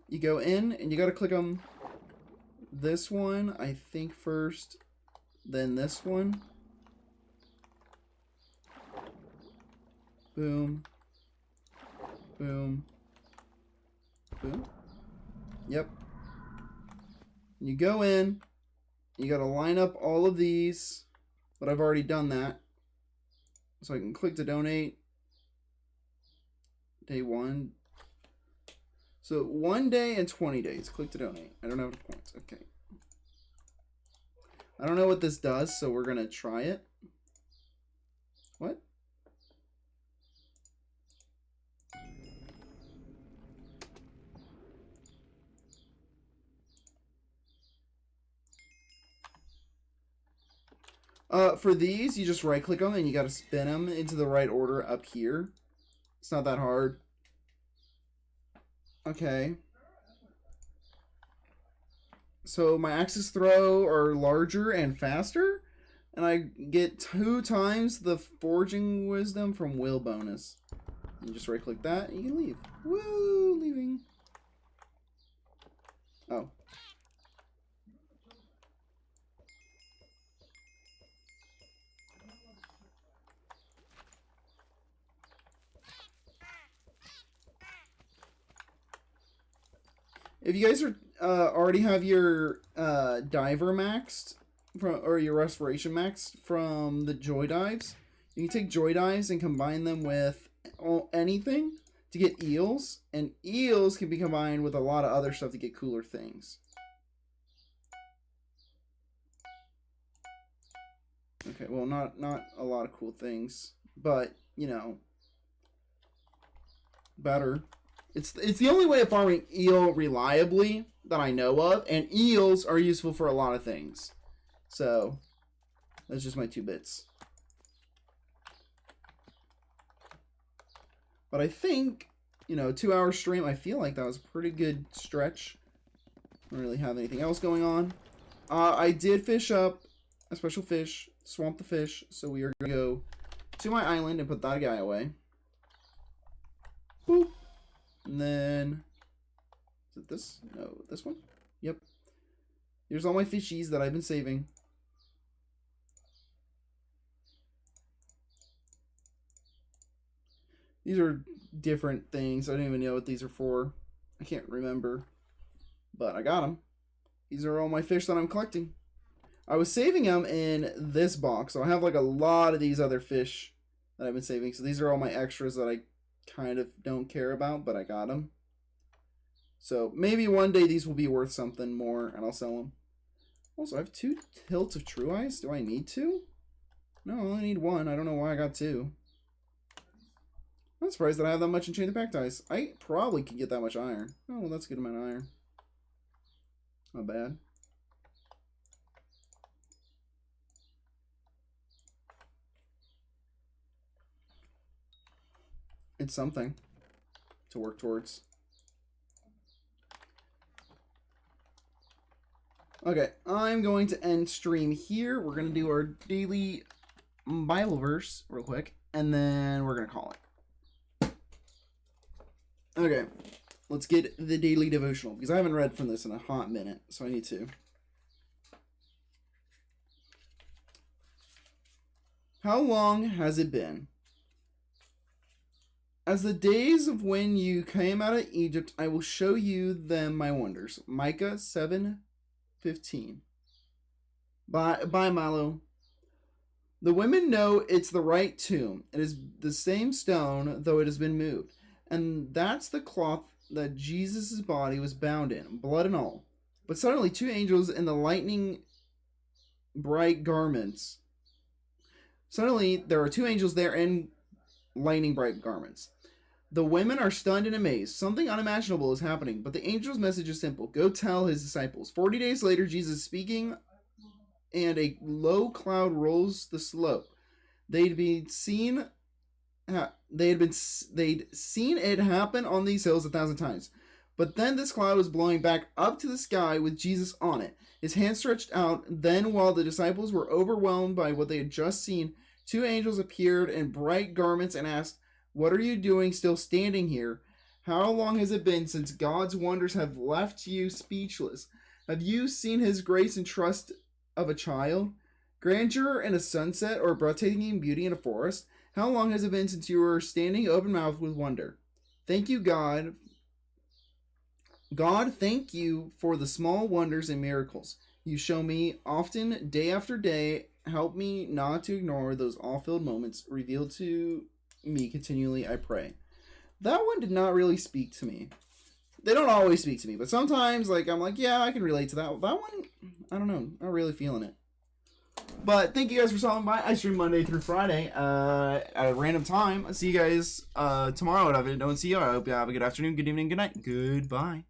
You go in and you got to click on this one, I think first, then this one. Boom. Boom. Boom. Yep. You go in. You got to line up all of these. But I've already done that. So I can click to donate. Day 1. So 1 day and 20 days. Click to donate. I don't have enough points. Okay. I don't know what this does, so we're going to try it. What? For these, you just right click them and you got to spin them into the right order up here. It's not that hard. Okay. So my axis throw are larger and faster, and I get 2 times the forging wisdom from will bonus. You just right click that and you can leave. Woo, leaving. Oh. If you guys are already have your diver maxed or your restoration maxed from the joy dives, you can take joy dives and combine them with anything to get eels, and eels can be combined with a lot of other stuff to get cooler things. Okay, well, not a lot of cool things, but you know, better. It's the only way of farming eel reliably that I know of, and eels are useful for a lot of things. So, that's just my 2 bits. But I think, you know, 2-hour stream, I feel like that was a pretty good stretch. I don't really have anything else going on. I did fish up a special fish, swamp the fish, so we are going to go to my island and put that guy away. Boop. And then, is it this? No, this one? Yep. Here's all my fishies that I've been saving. These are different things. I don't even know what these are for. I can't remember. But I got them. These are all my fish that I'm collecting. I was saving them in this box. So I have like a lot of these other fish that I've been saving. So these are all my extras that I kind of don't care about, but I got them. So maybe one day these will be worth something more and I'll sell them. Also, I have 2 tilts of true eyes. Do I need 2? No, I only need 1. I don't know why I got 2. I'm surprised that I have that much enchanted pactice. I probably could get that much iron. Oh, well, that's a good amount of iron. Not bad. It's something to work towards. Okay, I'm going to end stream here. We're going to do our daily Bible verse real quick, and then we're going to call it. Okay, let's get the daily devotional, because I haven't read from this in a hot minute, so I need to. How long has it been? As the days of when you came out of Egypt, I will show you them my wonders. Micah 7:15. Bye, Milo. The women know it's the right tomb. It is the same stone, though it has been moved. And that's the cloth that Jesus' body was bound in, blood and all. But suddenly, two angels in the lightning bright garments. Suddenly, there are two angels there in lightning bright garments. The women are stunned and amazed. Something unimaginable is happening, but the angel's message is simple. Go tell his disciples. 40 days later, Jesus is speaking, and a low cloud rolls the slope. They'd seen it happen on these hills 1,000 times. But then this cloud was blowing back up to the sky with Jesus on it, his hand stretched out. Then, while the disciples were overwhelmed by what they had just seen, two angels appeared in bright garments and asked, "What are you doing still standing here? How long has it been since God's wonders have left you speechless? Have you seen his grace and trust of a child? Grandeur in a sunset or breathtaking beauty in a forest? How long has it been since you were standing open-mouthed with wonder? Thank you, God. God, thank you for the small wonders and miracles you show me often, day after day. Help me not to ignore those awe-filled moments revealed to me continually, I pray." That one did not really speak to me. They don't always speak to me, but sometimes, like, I'm like, yeah, I can relate to that. That one, I don't know, not really feeling it. But thank you guys for stopping by. I stream Monday through Friday at a random time. I'll see you guys tomorrow. If I don't see you, I hope you have a good afternoon, good evening, good night. Goodbye.